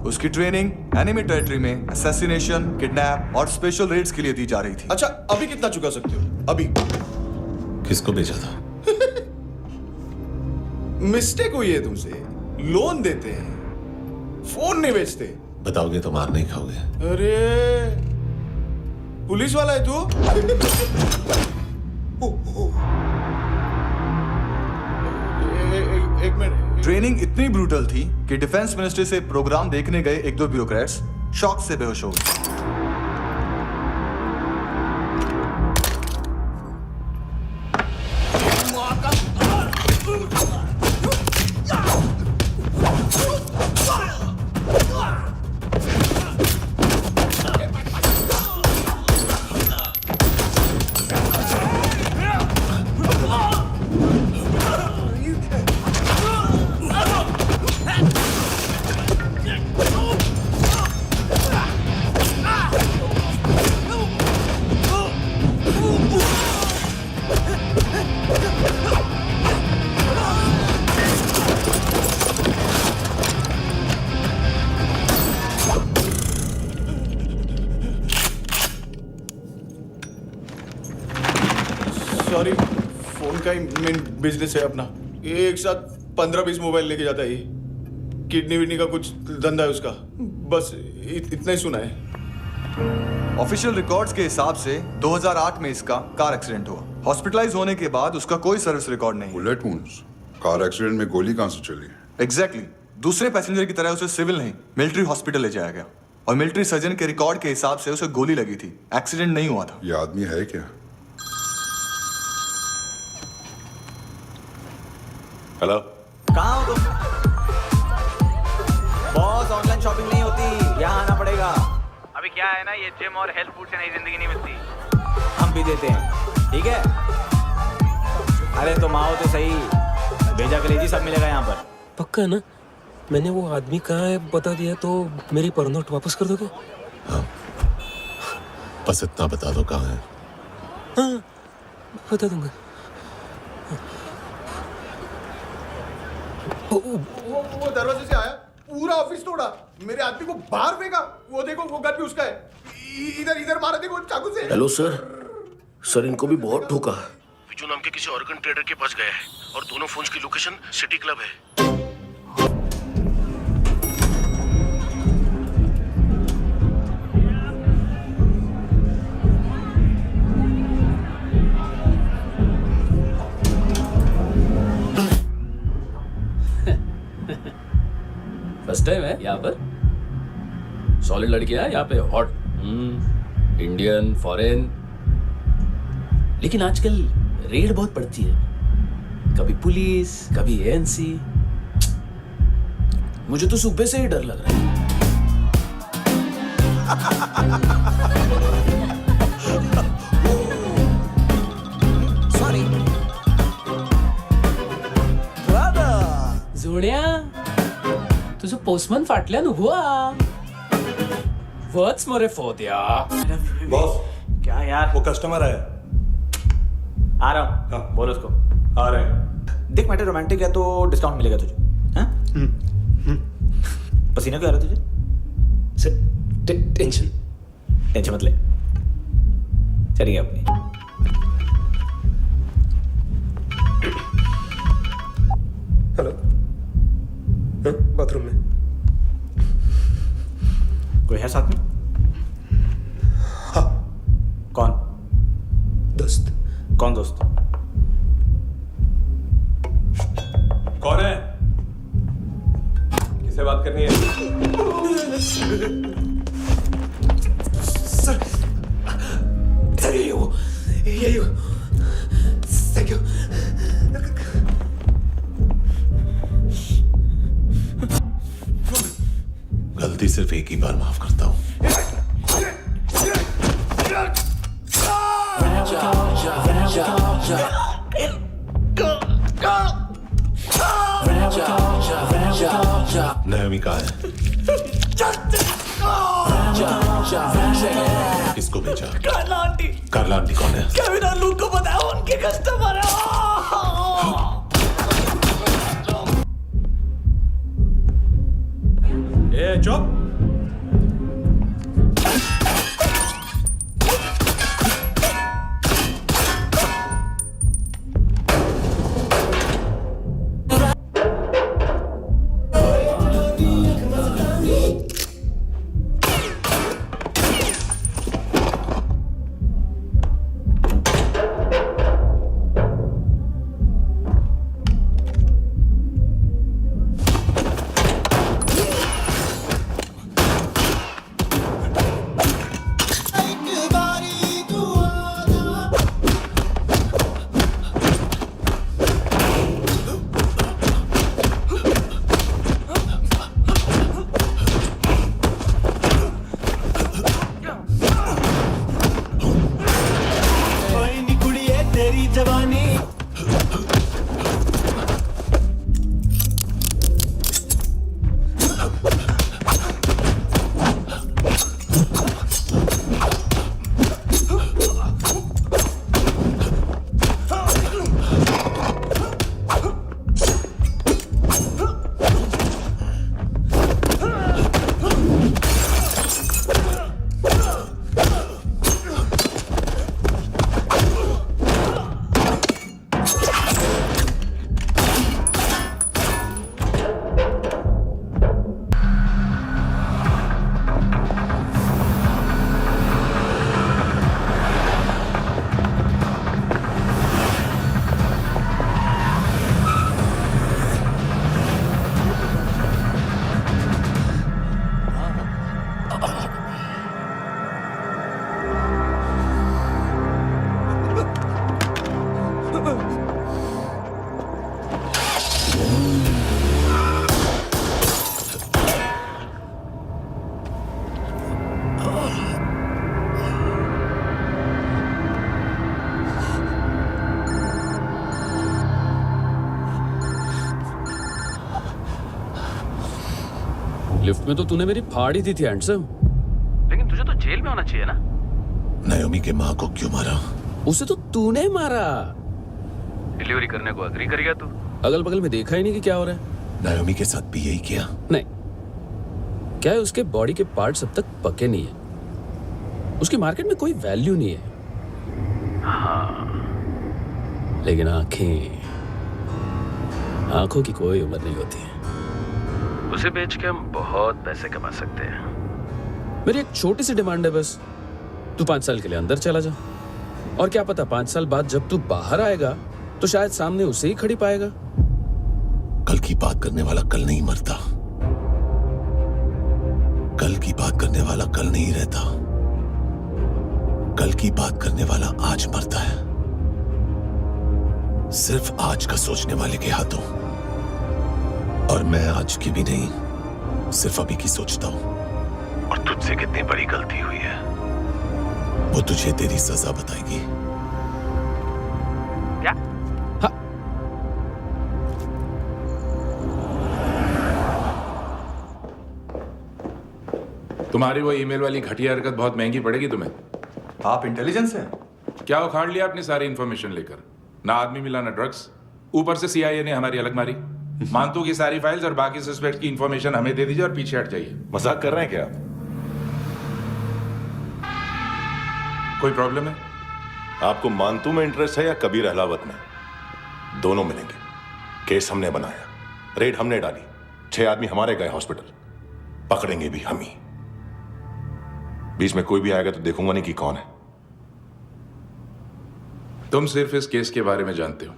उसकी ट्रेनिंग एनिमी टेरिटरी में असैसिनेशन, किडनैप और स्पेशल रेड्स के लिए दी जा रही थी। अच्छा, अभी कितना चुका सकते हो? अभी किसको भेजा था? मिस्टेक हुई है तुमसे। लोन देते हैं, फोन नहीं बेचते। बताओगे तो मार नहीं खाओगे। अरे पुलिस वाला है तू? एक मिनट। ट्रेनिंग इतनी ब्रूटल थी कि डिफेंस मिनिस्ट्री से प्रोग्राम देखने गए एक दो ब्यूरोक्रेट्स शॉक से बेहोश हो गए। सॉरी, फोन का ही मेन बिजनेस है अपना। एक साथ 15-20 मोबाइल लेके जाता है ये। किडनी विडनी का कुछ धंधा है उसका। बस इतना ही सुना है। ऑफिशियल रिकॉर्ड्स के हिसाब से 2008 में इसका कार एक्सीडेंट हुआ। हॉस्पिटलाइज होने के बाद उसका कोई सर्विस रिकॉर्ड नहीं। Bullet wounds? कार एक्सीडेंट में गोली कहां से चली? एग्जैक्टली। दूसरे पैसेंजर की तरह उसे सिविल नहीं, मिलिट्री हॉस्पिटल ले जाया गया और मिलिट्री सर्जन के रिकॉर्ड के हिसाब से उसे गोली लगी थी। एक्सीडेंट नहीं हुआ था। ये आदमी है क्या? हेलो, कहाँ हो तुम? बॉस, ऑनलाइन शॉपिंग नहीं होती, यहाँ आना पड़ेगा। अभी क्या है ना, ये जिम और हेल्थ फूड से नई जिंदगी नहीं मिलती। हम भी देते हैं, ठीक है? अरे तुम आओ तो सही, भेजा कलेजी सब मिलेगा यहाँ पर। पक्का ना? मैंने वो आदमी कहाँ है बता दिया तो मेरी परनोट वापस कर दोगे? हाँ, बस इतना बता दो कहाँ है। हाँ, बता दूंगा। वो दरवाजे से आया, पूरा ऑफिस तोड़ा, मेरे आदमी को बाहर फेंका। वो देखो, वो गन भी उसका है। इधर मारा, देखो चाकू से। हेलो सर, इनको भी बहुत ठोका। विजू नाम के किसी ऑर्गन ट्रेडर के पास गया है और दोनों फोन्स की लोकेशन सिटी क्लब है। फर्स्ट टाइम है यहाँ पर? सॉलिड लड़कियां है यहाँ पे, हॉट, इंडियन, फॉरेन। लेकिन आजकल रेड बहुत पड़ती है, कभी पुलिस, कभी एएनसी। मुझे तो सुबह से ही डर लग रहा है। सॉरी जोड्या, तुझं पोस्टमन फाटल्यान उभो आ. वच मरे फोद्या. बॉस, क्या यार, वो कस्टमर है. आ रहा हूँ. हाँ, बोलो उसको. आ रहे हैं. देख, मैटर रोमांटिक है तो डिस्काउंट मिलेगा तुझे. हाँ? पसीना क्यों आ रहा है तुझे? सर, टेंशन मत ले. चलिए अपनी. हेलो. बाथरूम में कोई है साथ में? हाँ. कौन? दोस्त. कौन दोस्त? कौन है? किससे बात करनी है? सर यही हो. Thank you. गलती सिर्फ एक ही बार माफ करता हूं. नायोमी कहाँ है? किसको भेजा? कार्ला आंटी. कार्ला आंटी कौन है? केविन और लूक को बताया, उनके कस्टमर है. लिफ्ट में तो तूने मेरी फाड़ ही दी थी हैंडसम। लेकिन तुझे तो जेल में होना चाहिए ना। नायोमी के माँ को क्यों मारा? उसे तो तूने मारा। डिलीवरी करने को अग्री कर गया तू। अगल बगल में देखा ही नहीं कि क्या हो रहा है। नायोमी के साथ भी यही किया? नहीं, क्या है उसके बॉडी के पार्ट्स अब तक पके नहीं है, उसकी मार्केट में कोई वैल्यू नहीं है। हाँ। लेकिन आंखों की कोई उम्र नहीं होती है। उसे बेच के हम बहुत पैसे कमा सकते हैं। मेरी एक छोटी सी डिमांड है बस, तू 5 साल के लिए अंदर चला जा, और क्या पता 5 साल बाद जब तू बाहर आएगा तो शायद सामने उसे ही खड़ी पाएगा। कल की बात करने वाला कल नहीं मरता, कल की बात करने वाला कल नहीं रहता, कल की बात करने वाला आज मरता है। सिर्फ आज का सोचने वाले के हाथों। और मैं आज की भी नहीं, सिर्फ अभी की सोचता हूं। और तुझसे कितनी बड़ी गलती हुई है वो तुझे तेरी सजा बताएगी। क्या? हाँ। तुम्हारी वो ईमेल वाली घटिया हरकत बहुत महंगी पड़ेगी तुम्हें। आप इंटेलिजेंस हैं? क्या उखाड़ लिया अपनी सारी इंफॉर्मेशन लेकर? ना आदमी मिला ना ड्रग्स, ऊपर से CIA ने हमारी अलग मारी। मानतू की सारी फाइल्स और बाकी सस्पेक्ट की इंफॉर्मेशन हमें दे दीजिए और पीछे हट जाइए। मजाक कर रहे हैं क्या? कोई प्रॉब्लम है? आपको मानतू में इंटरेस्ट है या कबीर अहलावत में? दोनों मिलेंगे। केस हमने बनाया, रेड हमने डाली, 6 आदमी हमारे गए हॉस्पिटल, पकड़ेंगे भी हम ही। बीच में कोई भी आएगा तो देखूंगा नहीं कि कौन है। तुम सिर्फ इस केस के बारे में जानते हो,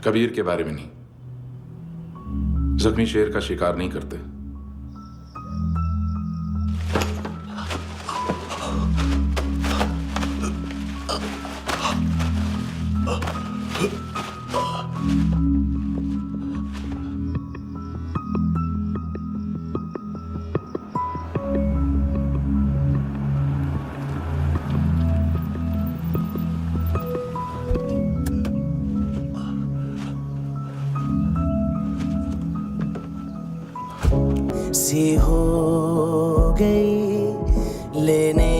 कबीर के बारे में नहीं। जख्मी शेर का शिकार नहीं करते। सी हो गई लेने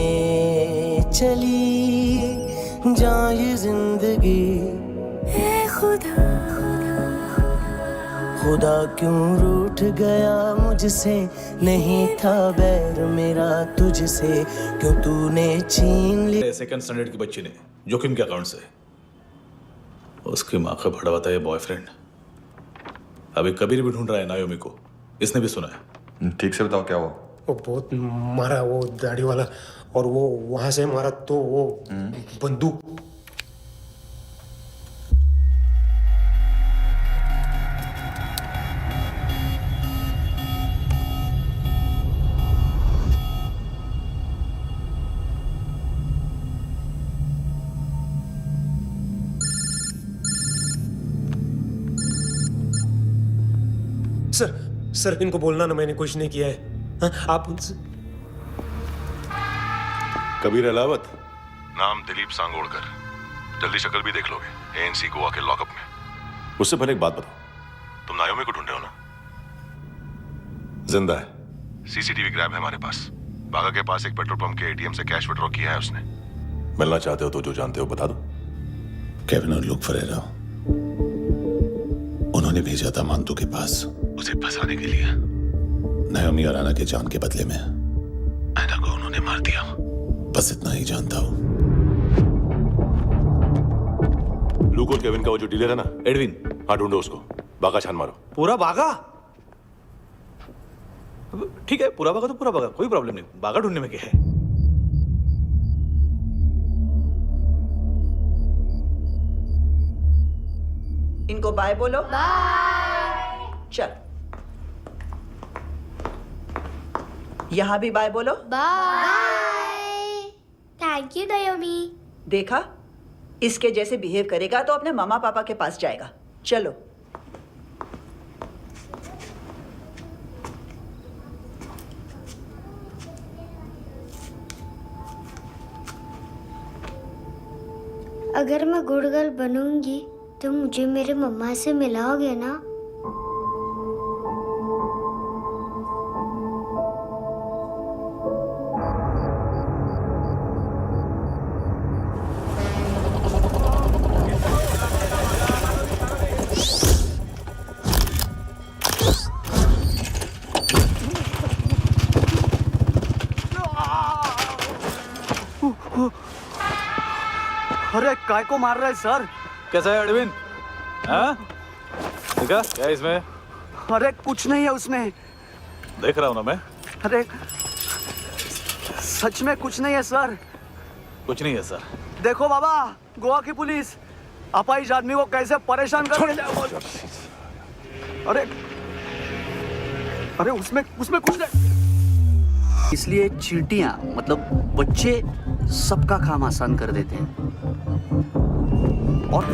चली जान ये जिंदगी। खुदा खुदा क्यों रूठ गया मुझसे, नहीं था बैर मेरा तुझसे, क्यों तूने छीन ली। सेकंड स्टैंडर्ड की बच्ची ने जोखिम के अकाउंट से उसकी माँ का भड़वाता है बॉयफ्रेंड। अभी कबीर भी ढूंढ रहा है नायोमी को, इसने भी सुना है। ठीक से बताओ क्या हुआ? वो बहुत मारा, वो दाढ़ी वाला, और वो वहां से मारा तो वो बंदूक। सर इनको बोलना ना मैंने कुछ नहीं किया है। हाँ, आप उनसे। कबीर अहलावत, नाम दिलीप सांगोड़कर। जल्दी शक्ल भी देख लोगे ANC गोवा के लॉकअप में। उससे पहले एक बात बताओ, तुम नायोमी को ढूंढ रहे हो ना? जिंदा है, CCTV ग्रैब है हमारे पास। बागा के पास एक पेट्रोल पंप के ATM से कैश विड्रॉ किया है उसने। मिलना चाहते हो तो जो जानते हो बता दो। केविन और लुक फरेरा, उन्होंने भेजा था मानतू के पास उसे फंसाने के लिए। नायोमी और आना के जान के बदले में आना को उन्होंने मार दिया। बस इतना ही जानता हूं। लूक और केविन का वो जो डीलर है ना, एडविन, हाँ ढूंढो उसको। बागा छान मारो। पूरा बागा? ठीक है, पूरा बागा तो पूरा बागा, कोई प्रॉब्लम नहीं। बागा ढूंढने में क्या है? इनको बाय बोलो। बाय। चल, यहां भी बाय बोलो। बाय। Thank you नायोमी। देखा, इसके जैसे बिहेव करेगा तो अपने मामा पापा के पास जाएगा। चलो। अगर मैं गुड गर्ल बनूंगी तो मुझे मेरे मम्मा से मिलाओगे ना? काय को मार रहा है सर? कैसा है अरविंद? हाँ? देखा क्या है इसमें? अरे कुछ नहीं है उसमें। देख रहा हूँ ना मैं। अरे सच में कुछ नहीं है सर। कुछ नहीं है सर। देखो बाबा, गोवा की पुलिस अपाहिज आदमी को कैसे परेशान कर रही है। अरे अरे उसमें कुछ नहीं। इसलिए चींटियां मतलब बच्चे सबका काम आसान कर देते हैं। और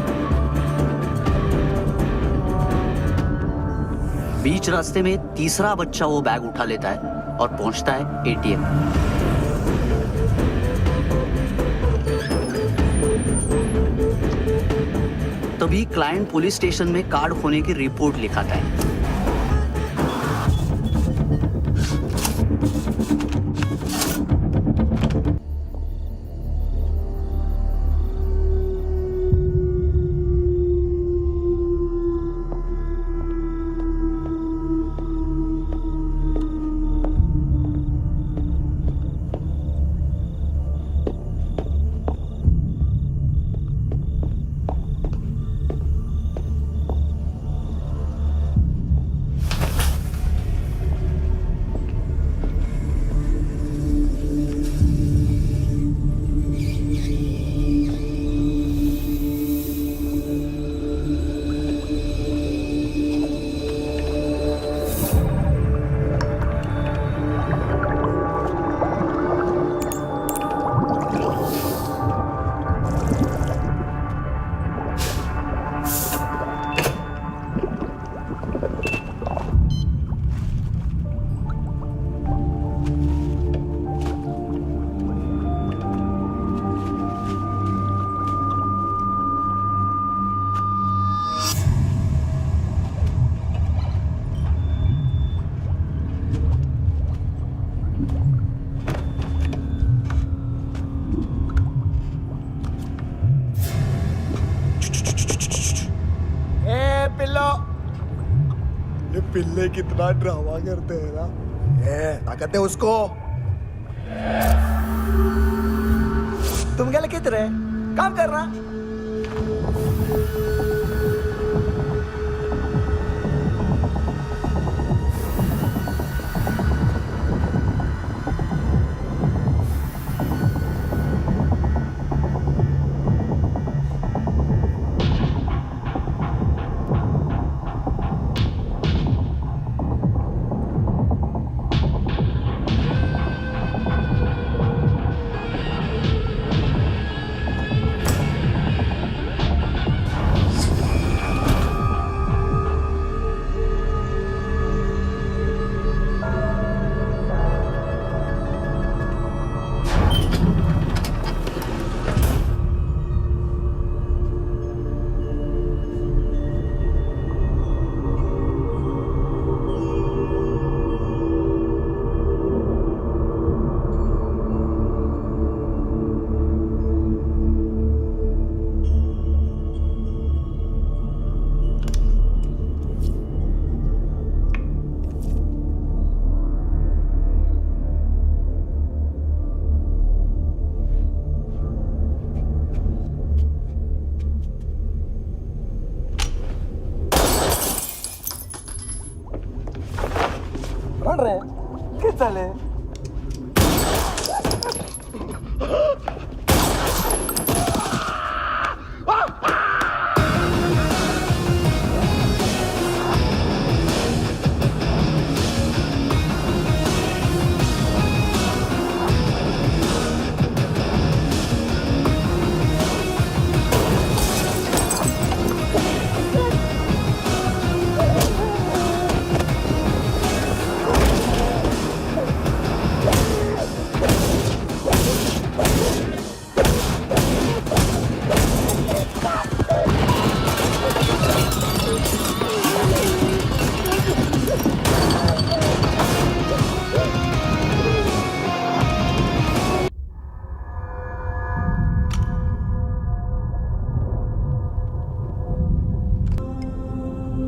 बीच रास्ते में तीसरा बच्चा वो बैग उठा लेता है और पहुंचता है एटीएम। तभी क्लाइंट पुलिस स्टेशन में कार्ड खोने की रिपोर्ट लिखाता है। पिल्ले कितना ड्रामा करते हैं ना। ताकत है उसको। तुम क्या लिखित रहे? काम कर रहा। चले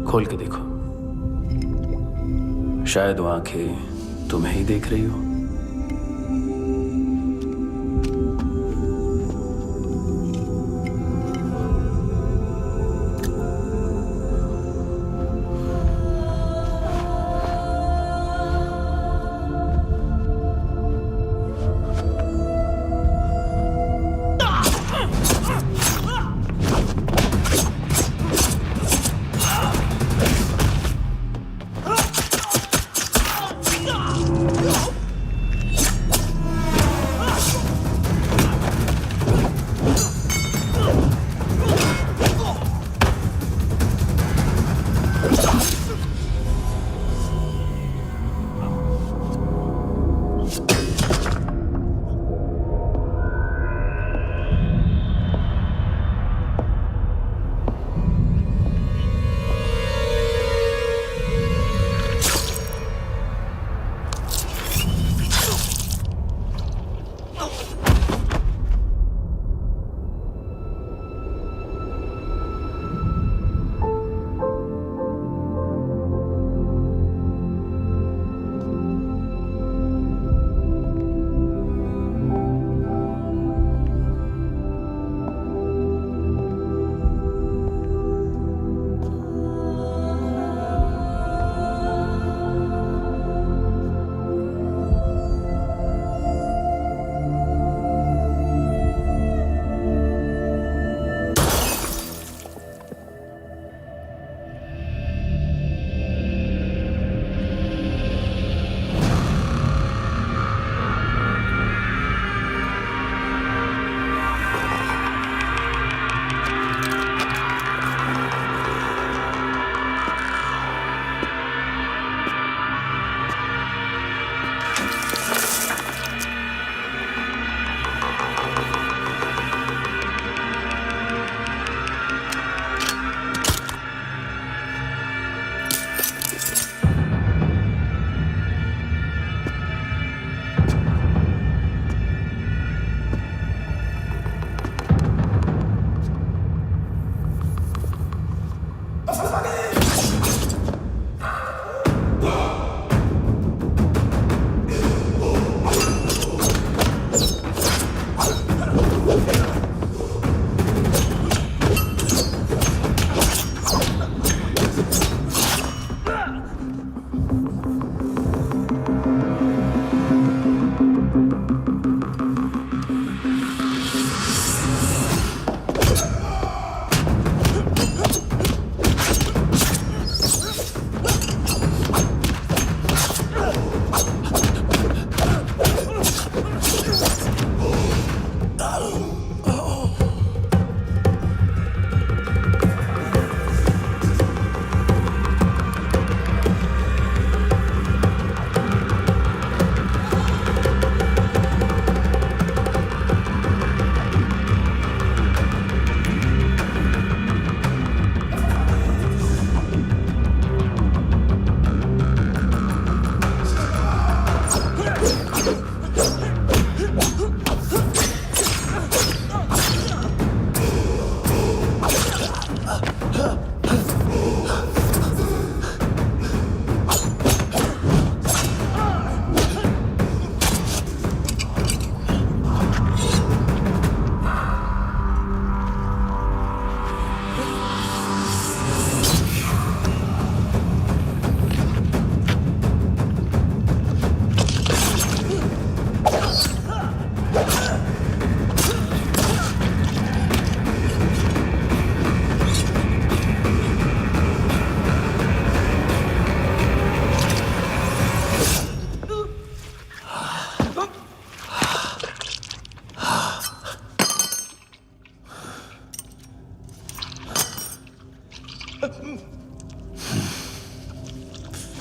खोल के देखो, शायद वो आंखें तुम्हें ही देख रही हो।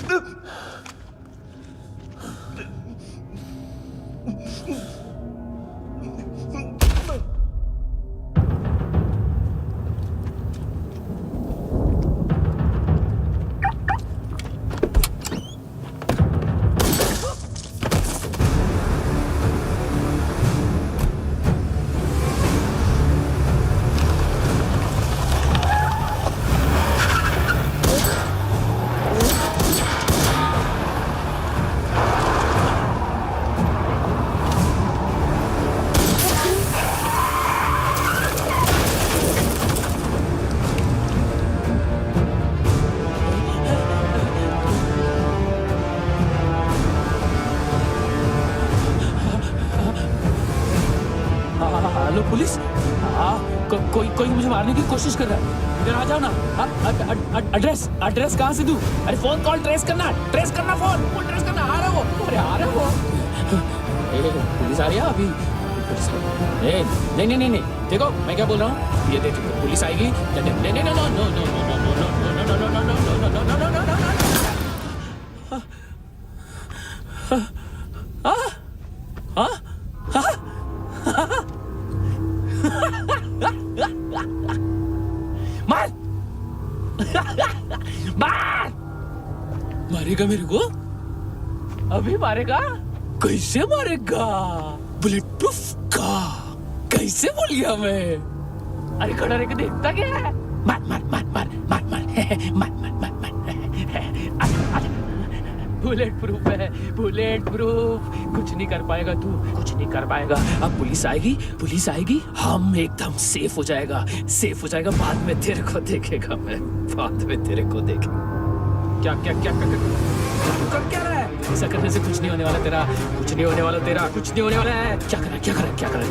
हेलो पुलिस, कोई मुझे मारने की कोशिश कर रहा है। इधर आ जाओ ना। एड्रेस कहाँ से दूं? अरे फोन कॉल ट्रेस करना फोन ट्रेस करना। आ रहा वो, अरे आ रहा वो। पुलिस आ रही है अभी। नहीं, देखो मैं क्या बोल रहा हूँ, ये देखो पुलिस आएगी। मार मारेगा मेरे को? अभी मारेगा? कैसे मारेगा? बुलेट प्रूफ का कैसे बोल गया मैं? अरे खड़ा रह के देखता क्या है? मार मार मार मार मार मार मार मार मार। बुलेट प्रूफ है, बुलेट प्रूफ। कुछ नहीं कर पाएगा तू, कुछ नहीं कर पाएगा। अब पुलिस आएगी, हम एकदम सेफ हो जाएगा। बाद में तेरे को देखेगा मैं, बाद में तेरे को देखेगा। क्या कर क्या रहा है? ऐसा करने से कुछ नहीं होने वाला तेरा, कुछ नहीं होने वाला है। क्या कर रहा है?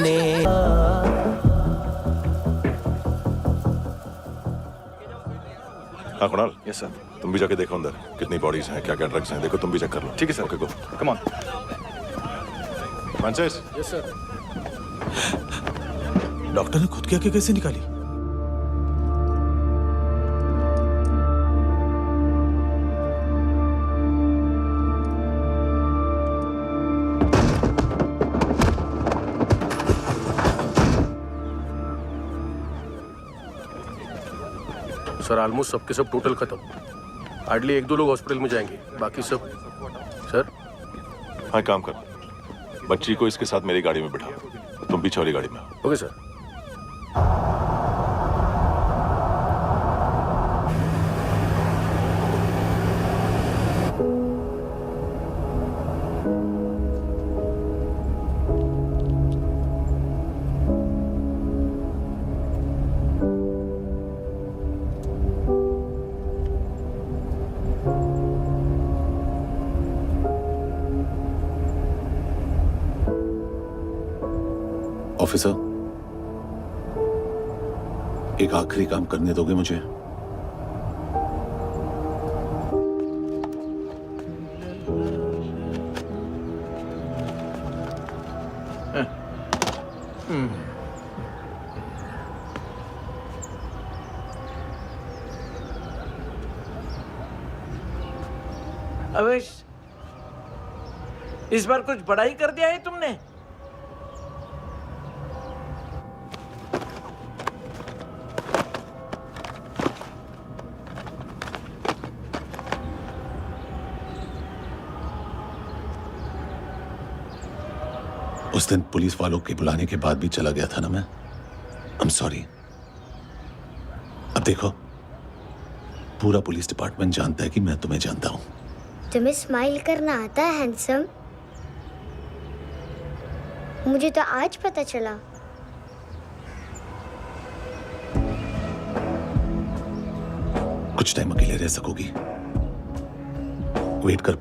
देख। हाँ कुणाल। Yes sir. तुम भी जाके देखो अंदर कितनी बॉडीज हैं, क्या क्या ड्रग्स हैं, देखो तुम भी चेक कर लो। ठीक है sir. Okay go, come on. Francis. Yes sir. Doctor ने खुद की आंखें कैसे निकाली? सर ऑलमोस्ट सबके सब टोटल खत्म। हार्डली 1-2 लोग हॉस्पिटल में जाएंगे, बाकी सब। सर हाँ काम कर, बच्ची को इसके साथ मेरी गाड़ी में बिठा, तुम पीछे वाली गाड़ी में। Okay sir. ऑफिसर, एक आखिरी काम करने दोगे मुझे? अवेश, इस बार कुछ बड़ा ही कर दिया है तुमने। उस दिन पुलिस वालों के बुलाने के बाद भी चला गया था ना मैं। I am sorry. अब देखो, पूरा पुलिस डिपार्टमेंट जानता है कि मैं तुम्हें जानता हूं। तुम्हें स्माइल करना आता है हैंडसम? मुझे तो आज पता चला। कुछ टाइम अकेले रह सकोगी? वेट कर